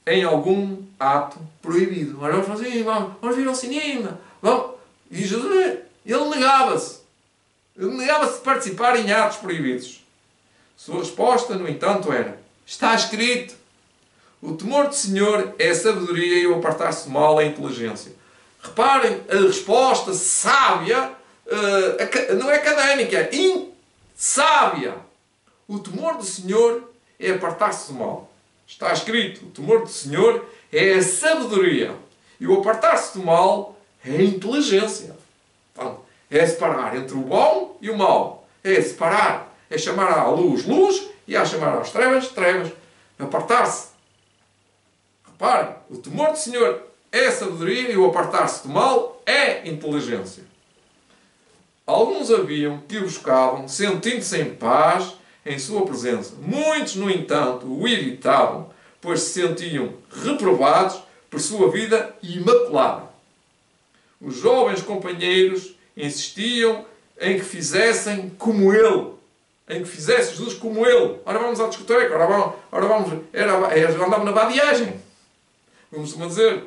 Speaker 1: em algum ato proibido. Agora vamos fazer, vamos vir ao cinema. Vamos. E Jesus, ele negava-se. Ele negava-se de participar em atos proibidos. Sua resposta, no entanto, era: está escrito. O temor do Senhor é a sabedoria e o apartar-se do mal é a inteligência. Reparem, a resposta sábia não é académica, é sábia. O temor do Senhor é apartar-se do mal. Está escrito, o temor do Senhor é a sabedoria. E o apartar-se do mal é a inteligência. Então, é separar entre o bom e o mau. É separar, é chamar à luz, luz, e a chamar às trevas, trevas. Apartar-se. Reparem, o temor do Senhor é a sabedoria e o apartar-se do mal é inteligência. Alguns haviam que o buscavam, sentindo-se em paz em sua presença. Muitos, no entanto, o evitavam, pois se sentiam reprovados por sua vida imaculada. Os jovens companheiros insistiam em que fizessem como ele, em que fizesse Jesus como ele. Ora vamos à discoteca, ora vamos, andavam na vadiagem. Vamos dizer.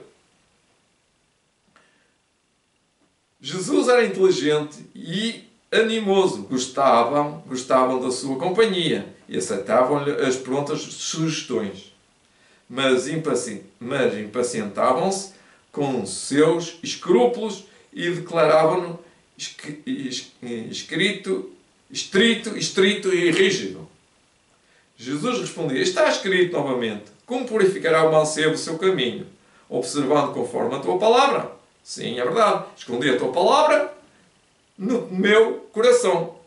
Speaker 1: Jesus era inteligente e animoso. Gostavam da sua companhia e aceitavam-lhe as prontas sugestões. Mas impacientavam-se com seus escrúpulos e declaravam-no estrito e rígido. Jesus respondia: está escrito novamente, como purificará o mancebo o seu caminho? Observando conforme a tua palavra. Sim, é verdade. Escondi a tua palavra no meu coração,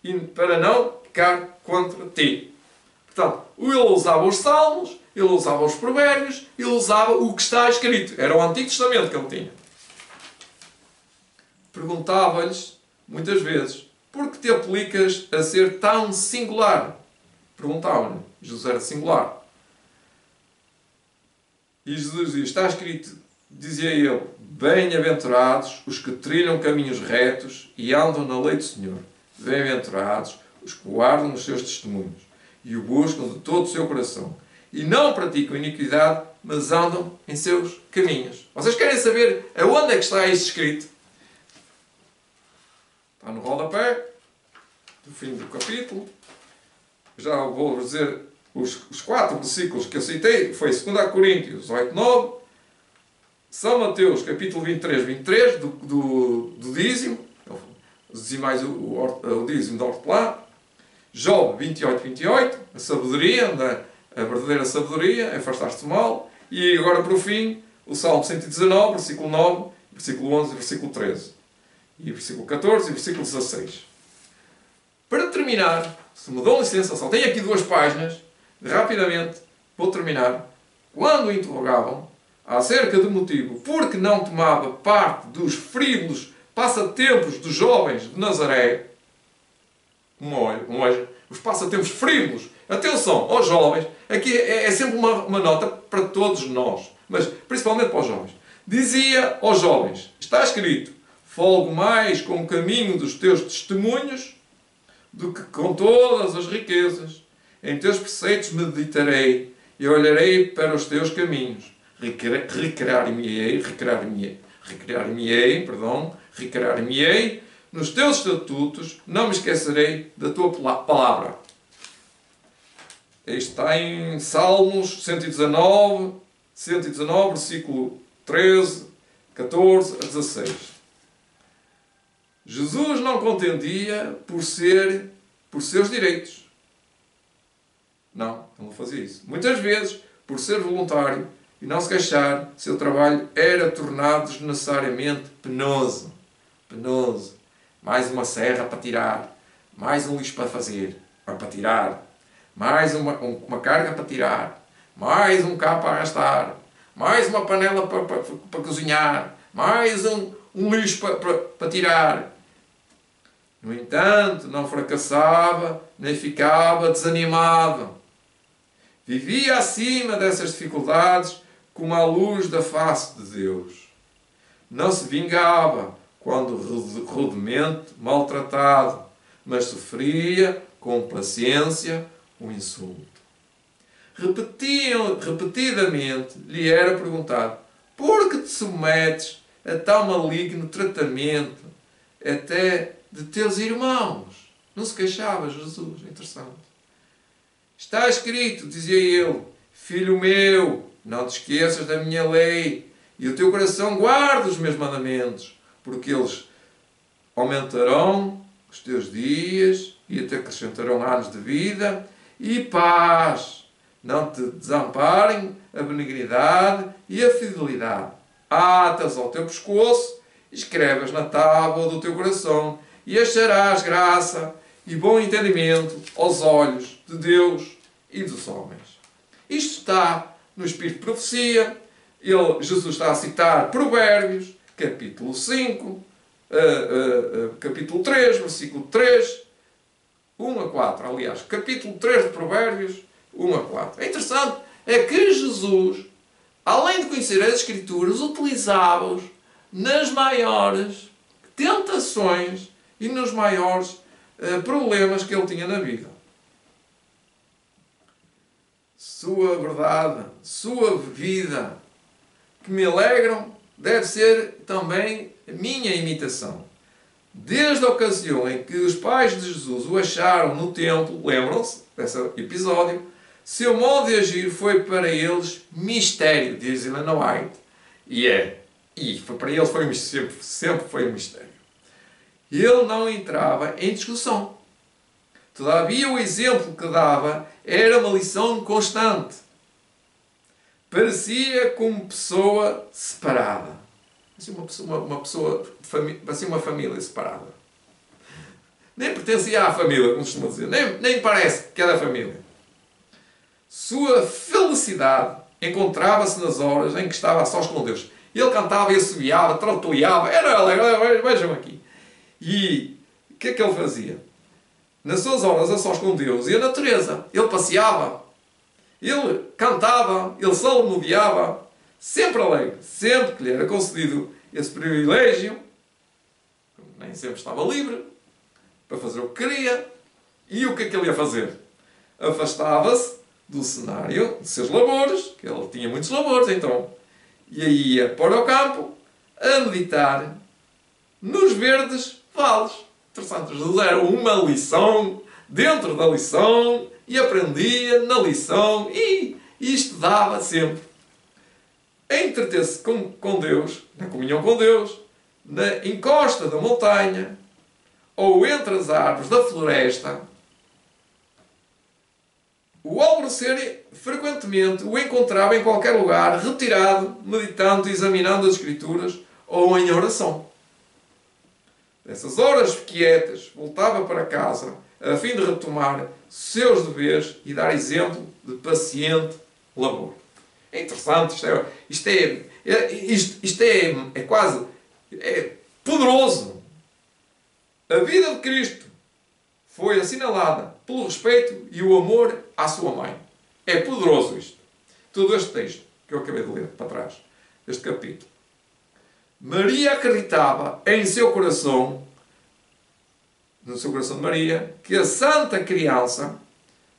Speaker 1: e para não pecar contra ti. Portanto, ele usava os salmos, ele usava os provérbios, ele usava o que está escrito. Era o Antigo Testamento que ele tinha. Perguntava-lhes, muitas vezes: por que te aplicas a ser tão singular? Perguntavam-lhe. Jesus era singular. E Jesus dizia: está escrito, dizia ele, bem-aventurados os que trilham caminhos retos e andam na lei do Senhor. Bem-aventurados os que guardam os seus testemunhos e o buscam de todo o seu coração. E não praticam iniquidade, mas andam em seus caminhos. Vocês querem saber aonde é que está isso escrito? Está no rodapé do fim do capítulo. Já vou dizer os 4 versículos que eu citei. Foi 2 Coríntios 8:9, São Mateus capítulo 23 do dízimo, os dizimais, o dízimo da hortelã, Job 28, a sabedoria, a verdadeira sabedoria, afastar-se do mal, e agora por fim o Salmo 119, versículo 9, versículo 11 e versículo 13, e versículo 14 e versículo 16. Para terminar, se me dão licença, só tenho aqui 2 páginas, rapidamente vou terminar. Quando o interrogavam acerca do motivo por que não tomava parte dos frívolos passatempos dos jovens de Nazaré, como hoje, os passatempos frívolos, atenção aos jovens, aqui é sempre uma nota para todos nós, mas principalmente para os jovens. Dizia aos jovens, está escrito, folgo mais com o caminho dos teus testemunhos do que com todas as riquezas. Em teus preceitos meditarei e olharei para os teus caminhos. Recrear-me-ei nos teus estatutos, não me esquecerei da tua palavra. Isto está em Salmos 119, versículo 13, 14 a 16. Jesus não contendia por seus direitos. Não fazia isso. Muitas vezes, por ser voluntário e não se queixar, seu trabalho era tornado desnecessariamente penoso. Mais uma serra para tirar, mais um lixo para fazer, para tirar, mais uma carga para tirar, mais um cabo para arrastar, mais uma panela para cozinhar, mais um lixo para tirar. No entanto, não fracassava, nem ficava desanimado. Vivia acima dessas dificuldades como a luz da face de Deus. Não se vingava quando rudemente maltratado, mas sofria com paciência o insulto. Repetidamente lhe era perguntado: por que te submetes a tal maligno tratamento até de teus irmãos? Não se queixava Jesus, interessante. Está escrito, dizia ele, filho meu, não te esqueças da minha lei, e o teu coração guarda os meus mandamentos, porque eles aumentarão os teus dias e te acrescentarão anos de vida e paz. Não te desamparem a benignidade e a fidelidade. Atas ao teu pescoço, escreves na tábua do teu coração, e acharás graça e bom entendimento aos olhos de Deus e dos homens. Isto está no Espírito de Profecia. Jesus está a citar Provérbios, capítulo 5, capítulo 3, versículo 3, 1 a 4. Aliás, capítulo 3 de Provérbios, 1 a 4. É interessante, é que Jesus, além de conhecer as Escrituras, utilizava-os nas maiores tentações e nos maiores problemas que ele tinha na vida. Sua verdade, sua vida, que me alegram, deve ser também a minha imitação. Desde a ocasião em que os pais de Jesus o acharam no templo, lembram-se desse episódio, seu modo de agir foi para eles mistério, diz Ellen White. E para eles sempre foi um mistério. Ele não entrava em discussão. Todavia, o exemplo que dava era uma lição constante. Parecia como pessoa separada. Parecia uma família separada. Nem pertencia à família, como costuma dizer. Nem parece que é da família. Sua felicidade encontrava-se nas horas em que estava a sós com Deus. Ele cantava e assobiava, trautoleava, era alegre, vejam aqui. E o que é que ele fazia? Nas suas horas a sós com Deus e a natureza, ele passeava, ele cantava, ele salmodiava, sempre alegre, sempre que lhe era concedido esse privilégio, nem sempre estava livre, para fazer o que queria. E o que é que ele ia fazer? Afastava-se do cenário de seus labores, que ele tinha muitos labores, então, e aí ia para o campo a meditar nos verdes vales. Interessante, Jesus era uma lição dentro da lição e aprendia na lição e estudava sempre. A entreter-se com Deus, na comunhão com Deus, na encosta da montanha ou entre as árvores da floresta, o alvorecer frequentemente o encontrava em qualquer lugar, retirado, meditando, examinando as Escrituras ou em oração. Nessas horas quietas, voltava para casa a fim de retomar seus deveres e dar exemplo de paciente labor. É interessante, isto é quase poderoso. A vida de Cristo foi assinalada pelo respeito e o amor à sua mãe. É poderoso isto. Todo este texto que eu acabei de ler para trás, este capítulo. Maria acreditava em seu coração, no seu coração de Maria, que a santa criança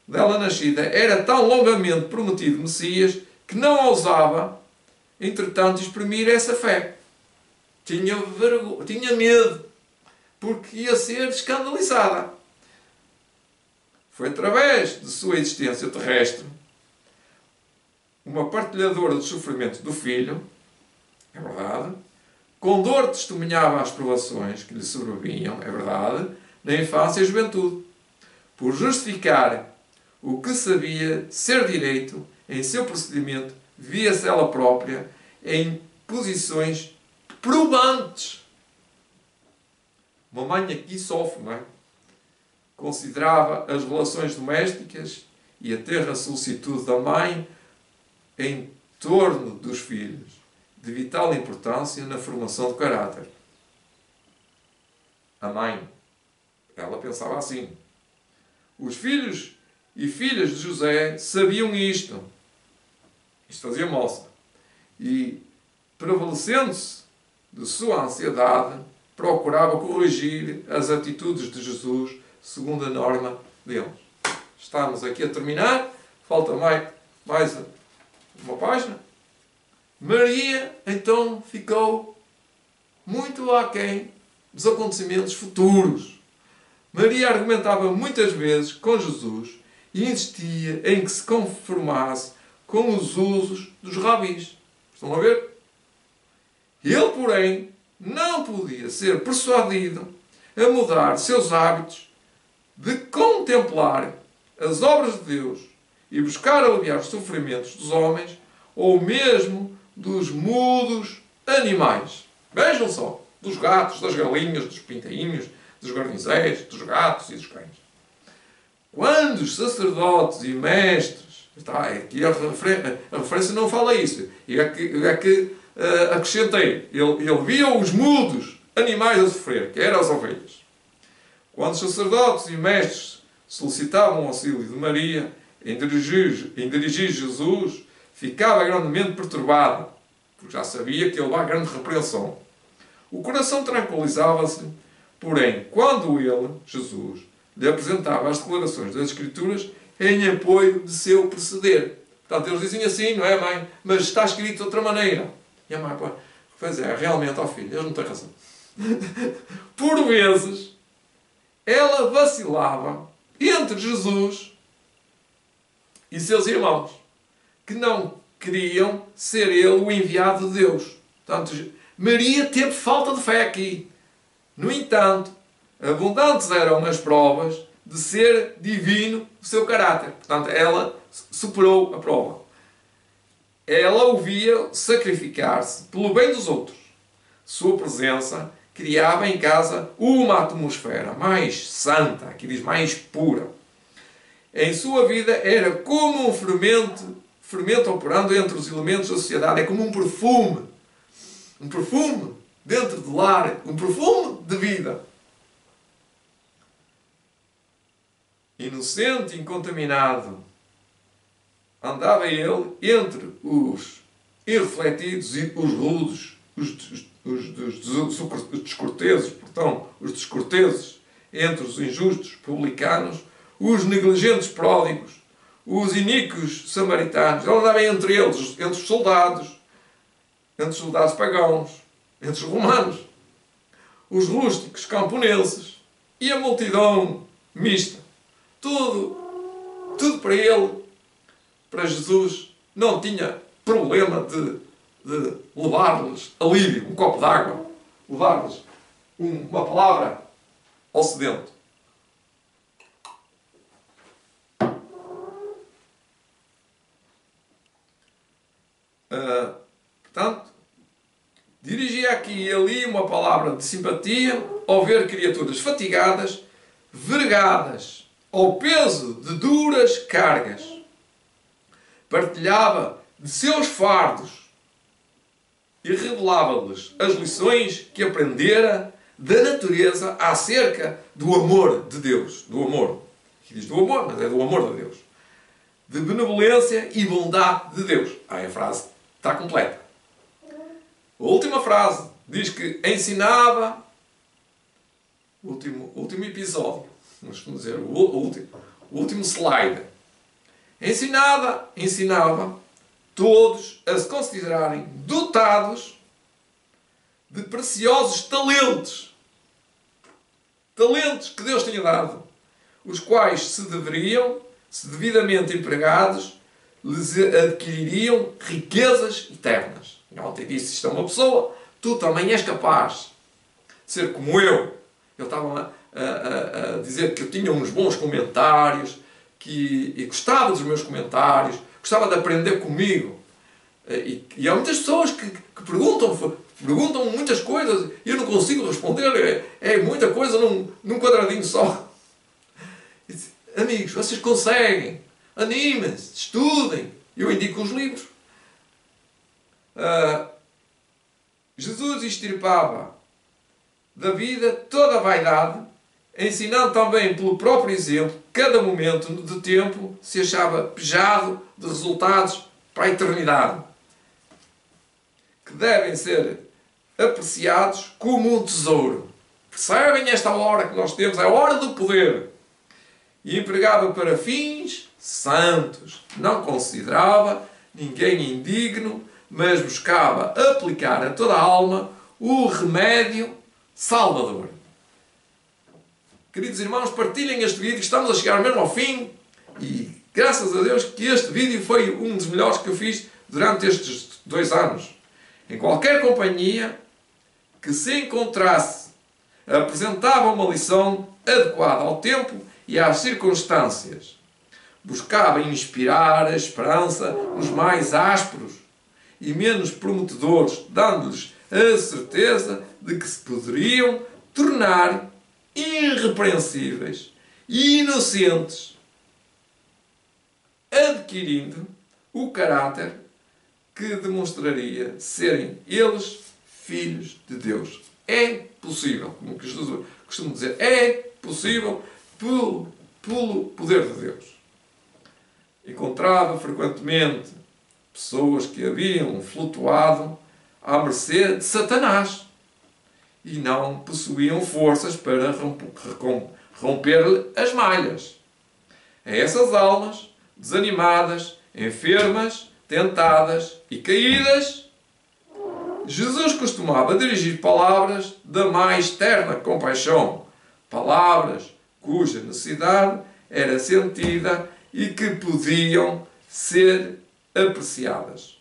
Speaker 1: dela nascida era tão longamente prometido Messias que não ousava, entretanto, exprimir essa fé. Tinha vergonha, tinha medo, porque ia ser escandalizada. Foi através de sua existência terrestre, uma partilhadora dos sofrimentos do filho, é verdade, com dor testemunhava as provações que lhe sobrevinham, é verdade, na infância e juventude, por justificar o que sabia ser direito em seu procedimento, via-se ela própria em posições probantes. Uma mãe aqui sofre, não é? Considerava as relações domésticas e a terra solicitude da mãe em torno dos filhos, de vital importância na formação do caráter. A mãe, ela pensava assim. Os filhos e filhas de José sabiam isto. Isto fazia moça. E, prevalecendo-se de sua ansiedade, procurava corrigir as atitudes de Jesus segundo a norma deles. Estamos aqui a terminar. Falta mais uma página. Maria, então, ficou muito aquém dos acontecimentos futuros. Maria argumentava muitas vezes com Jesus e insistia em que se conformasse com os usos dos rabis. Estão a ver? Ele, porém, não podia ser persuadido a mudar seus hábitos de contemplar as obras de Deus e buscar aliviar os sofrimentos dos homens ou mesmo dos mudos animais. Vejam só, dos gatos, das galinhas, dos pintainhos, dos garnizés, dos gatos e dos cães. Quando os sacerdotes e mestres, aqui a referência não fala isso, é que acrescentei, ele via os mudos animais a sofrer, que eram as ovelhas. Quando os sacerdotes e mestres solicitavam o auxílio de Maria em dirigir Jesus, ficava grandemente perturbado, porque já sabia que ia levar grande repreensão. O coração tranquilizava-se, porém, quando ele, Jesus, lhe apresentava as declarações das Escrituras em apoio de seu proceder. Portanto, eles diziam assim, não é, mãe? Mas está escrito de outra maneira. E a mãe, pois é, realmente, ó filho, eles não têm razão. Por vezes, ela vacilava entre Jesus e seus irmãos, que não queriam ser ele o enviado de Deus. Portanto, Maria teve falta de fé aqui. No entanto, abundantes eram as provas de ser divino o seu caráter. Portanto, ela superou a prova. Ela o via sacrificar-se pelo bem dos outros. Sua presença criava em casa uma atmosfera mais santa, aqui diz mais pura. Em sua vida era como um fermento operando entre os elementos da sociedade. É como um perfume dentro do lar, um perfume de vida. Inocente, incontaminado, andava ele entre os irrefletidos e os rudes, os descorteses, os descorteses, entre os injustos publicanos, os negligentes pródigos, os iníquos samaritanos. Ele andava entre eles, entre os soldados pagãos, entre os romanos, os rústicos camponeses, e a multidão mista. Tudo para ele, para Jesus, não tinha problema de levar-lhes alívio, um copo d'água, levar-lhes uma palavra ao sedento. Portanto, dirigia aqui e ali uma palavra de simpatia ao ver criaturas fatigadas, vergadas ao peso de duras cargas. Partilhava de seus fardos e revelava-lhes as lições que aprendera da natureza acerca do amor de Deus. Do amor. Aqui diz do amor, mas é do amor de Deus. De benevolência e bondade de Deus. Aí a frase está completa. A última frase diz que ensinava, último episódio, vamos dizer, o último slide. Ensinava todos a se considerarem dotados de preciosos talentos. Talentos que Deus tinha dado, os quais se devidamente empregados, lhes adquiririam riquezas eternas. Ontem disse isto a uma pessoa: tu também és capaz de ser como eu. Ele estava a dizer que eu tinha uns bons comentários, e gostava dos meus comentários, gostava de aprender comigo. E há muitas pessoas que perguntam muitas coisas e eu não consigo responder. É muita coisa num quadradinho só. Amigos, vocês conseguem. Animem-se, estudem. Eu indico os livros. Jesus extirpava da vida toda a vaidade, ensinando também pelo próprio exemplo, cada momento de tempo se achava pejado de resultados para a eternidade, que devem ser apreciados como um tesouro. Percebem esta hora que nós temos? É a hora do poder. E empregava para fins santos. Não considerava ninguém indigno, mas buscava aplicar a toda a alma o remédio salvador. Queridos irmãos, partilhem este vídeo. Estamos a chegar mesmo ao fim. E graças a Deus que este vídeo foi um dos melhores que eu fiz durante estes 2 anos. Em qualquer companhia que se encontrasse, apresentava uma lição adequada ao tempo e às circunstâncias. Buscava inspirar a esperança nos mais ásperos e menos prometedores, dando-lhes a certeza de que se poderiam tornar irrepreensíveis e inocentes, adquirindo o caráter que demonstraria serem eles filhos de Deus. É possível, como que Jesus costuma dizer, é possível pelo poder de Deus. Encontrava frequentemente pessoas que haviam flutuado à mercê de Satanás e não possuíam forças para romper-lhe as malhas. A essas almas, desanimadas, enfermas, tentadas e caídas, Jesus costumava dirigir palavras da mais terna compaixão, palavras cuja necessidade era sentida e que podiam ser apreciadas.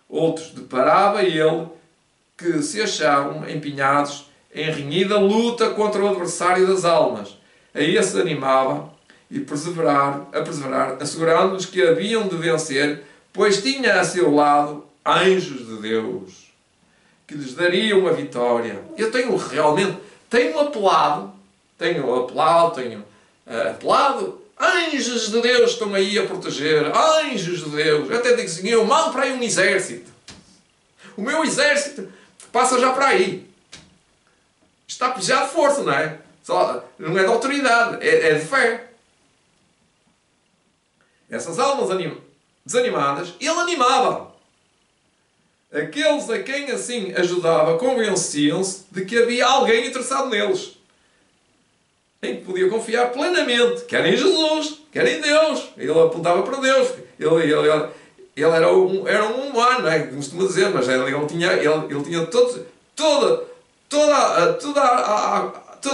Speaker 1: Outros deparava ele que se achavam empenhados em renhida luta contra o adversário das almas. A esses animava a perseverar, assegurando-lhes que haviam de vencer, pois tinha a seu lado anjos de Deus, que lhes dariam a vitória. Eu tenho apelado, anjos de Deus estão aí a proteger, anjos de Deus. Eu até digo assim, eu mando para aí um exército. O meu exército passa já para aí. Está pejado de força, não é? Não é de autoridade, é de fé. Essas almas desanimadas, ele animava. Aqueles a quem assim ajudava convenciam-se de que havia alguém interessado neles, em que podia confiar plenamente, quer em Jesus, quer em Deus. Ele apontava para Deus. Ele era um humano, não é? Costuma dizer, mas ele tinha toda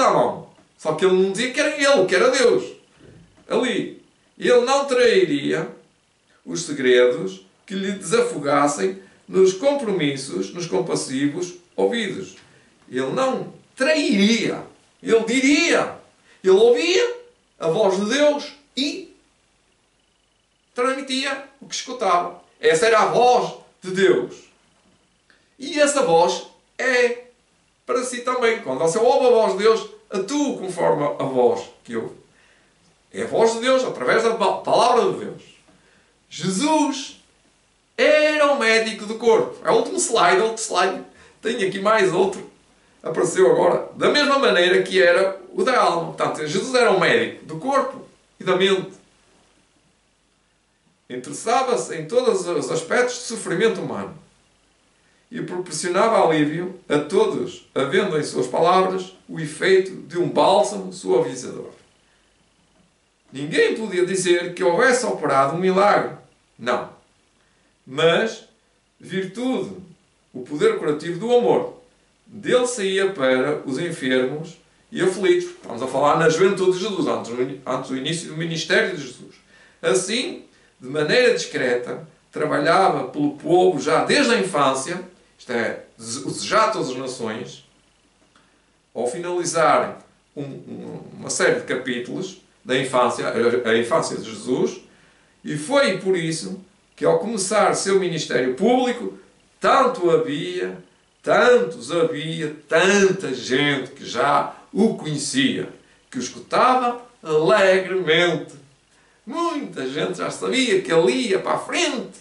Speaker 1: a mão. Só que ele não dizia que era ele, que era Deus. Ali. Ele não trairia os segredos que lhe desafogassem nos compromissos, nos compassivos ouvidos. Ele não trairia. Ele diria. Ele ouvia a voz de Deus e transmitia o que escutava. Essa era a voz de Deus. E essa voz é para si também. Quando você ouve a voz de Deus, atua conforme a voz que ouve. É a voz de Deus através da palavra de Deus. Jesus era o médico do corpo. É o último slide, outro slide. Tenho aqui mais outro. Apareceu agora. Da mesma maneira que era o da alma. Portanto, Jesus era o médico do corpo e da mente. Interessava-se em todos os aspectos de sofrimento humano. E proporcionava alívio a todos, havendo em suas palavras o efeito de um bálsamo suavizador. Ninguém podia dizer que houvesse operado um milagre. Não. Mas, virtude, o poder curativo do amor, dele saía para os enfermos e aflitos. Estamos a falar na juventude de Jesus, antes do início do ministério de Jesus. Assim, de maneira discreta, trabalhava pelo povo já desde a infância, isto é, o desejar de todas as nações, ao finalizar uma série de capítulos da infância, a infância de Jesus, e foi por isso que ao começar seu ministério público, tantos havia, tanta gente que já o conhecia, que o escutava alegremente. Muita gente já sabia que ele ia para a frente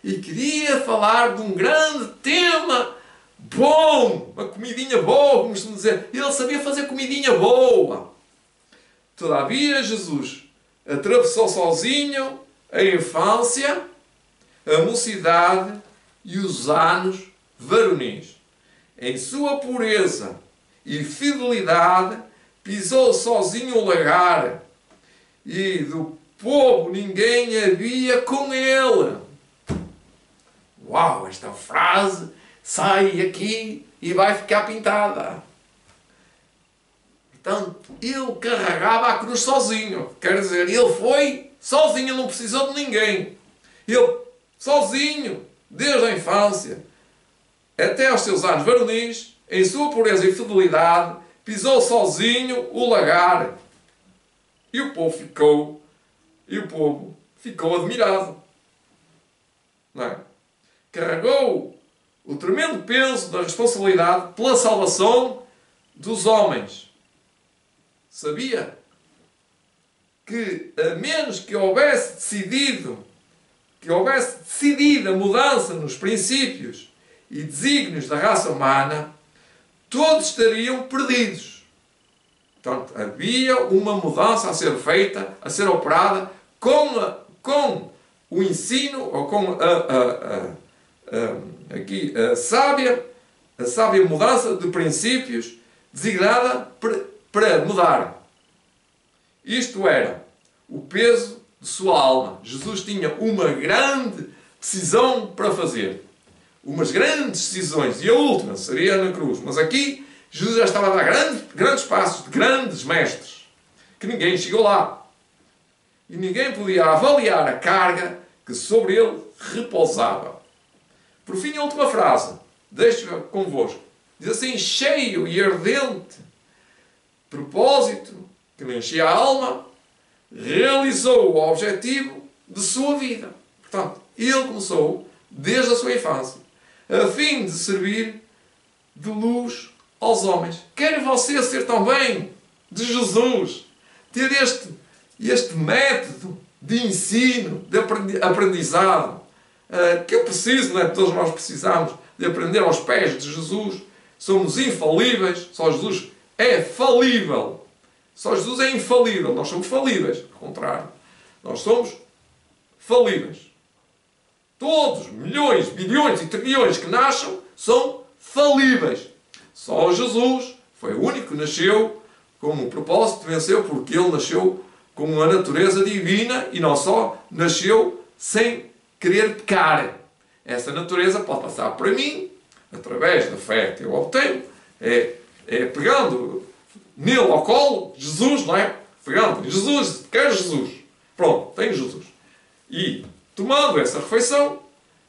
Speaker 1: e queria falar de um grande tema bom, uma comidinha boa, como costumam dizer. Ele sabia fazer comidinha boa. Todavia, Jesus atravessou sozinho a infância, a mocidade e os anos varonis. Em sua pureza e fidelidade, pisou sozinho o lagar, e do povo ninguém havia com ele. Uau, esta frase sai aqui e vai ficar pintada. Portanto, ele carregava a cruz sozinho. Quer dizer, ele foi sozinho, não precisou de ninguém. Ele, sozinho, desde a infância, até aos seus anos varonis, em sua pureza e fidelidade, pisou sozinho o lagar. E o povo ficou admirado. Não é? Carregou o tremendo peso da responsabilidade pela salvação dos homens. Sabia que, a menos que houvesse decidida mudança nos princípios e desígnios da raça humana, todos estariam perdidos. Portanto, havia uma mudança a ser feita, a ser operada com o ensino, ou com a sábia mudança de princípios designada para mudar. Isto era o peso de sua alma. Jesus tinha uma grande decisão para fazer. Umas grandes decisões. E a última seria na cruz. Mas aqui Jesus já estava a dar grandes passos de grandes mestres. Que ninguém chegou lá. E ninguém podia avaliar a carga que sobre ele repousava. Por fim, a última frase. Deixo-a convosco. Diz assim: cheio e ardente propósito que lhe enchia a alma, realizou o objetivo de sua vida. Portanto, ele começou desde a sua infância, a fim de servir de luz aos homens. Quer você ser também de Jesus, ter este método de ensino, de aprendizado, que eu preciso, não é? Todos nós precisamos de aprender aos pés de Jesus. Somos infalíveis, só Jesus é falível. Só Jesus é infalível. Nós somos falíveis. Ao contrário. Nós somos falíveis. Todos, milhões, bilhões e trilhões que nascem, são falíveis. Só Jesus foi o único que nasceu com um propósito, venceu, porque ele nasceu com uma natureza divina e não só nasceu sem querer pecar. Essa natureza pode passar para mim, através da fé que eu obtenho, pegando nele ao colo, Jesus, não é? Pegando, Jesus, quer Jesus. Pronto, tem Jesus. E tomando essa refeição,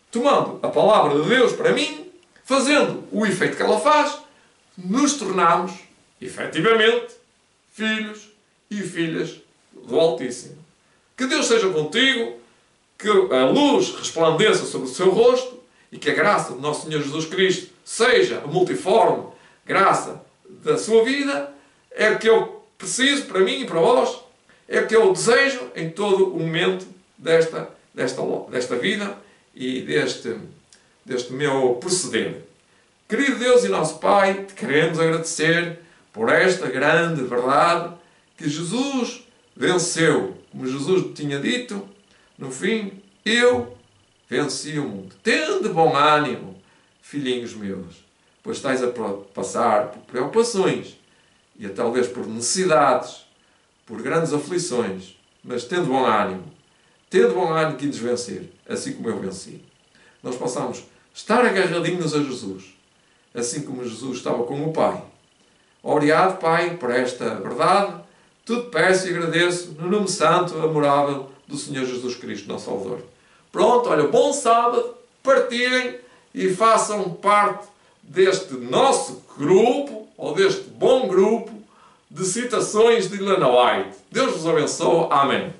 Speaker 1: tomando a palavra de Deus para mim, fazendo o efeito que ela faz, nos tornamos, efetivamente, filhos e filhas do Altíssimo. Que Deus seja contigo, que a luz resplandeça sobre o seu rosto e que a graça do nosso Senhor Jesus Cristo seja a multiforme graça da sua vida. É o que eu preciso para mim e para vós, é o que eu desejo em todo o momento desta vida e deste meu proceder. Querido Deus e nosso Pai, te queremos agradecer por esta grande verdade que Jesus venceu. Como Jesus tinha dito, no fim, eu venci o mundo. Tende bom ânimo, filhinhos meus, pois estáis a passar por preocupações e talvez por necessidades, por grandes aflições, mas tende bom ânimo. Tende bom ânimo que ides vencer, assim como eu venci. Nós possamos estar agarradinhos a Jesus, assim como Jesus estava com o Pai. Obrigado, Pai, por esta verdade. Tudo peço e agradeço no nome santo, amorável do Senhor Jesus Cristo, nosso Salvador. Pronto, olha, bom sábado, partilhem e façam parte deste nosso grupo, ou deste bom grupo, de citações de Ellen White. Deus vos abençoe. Amém.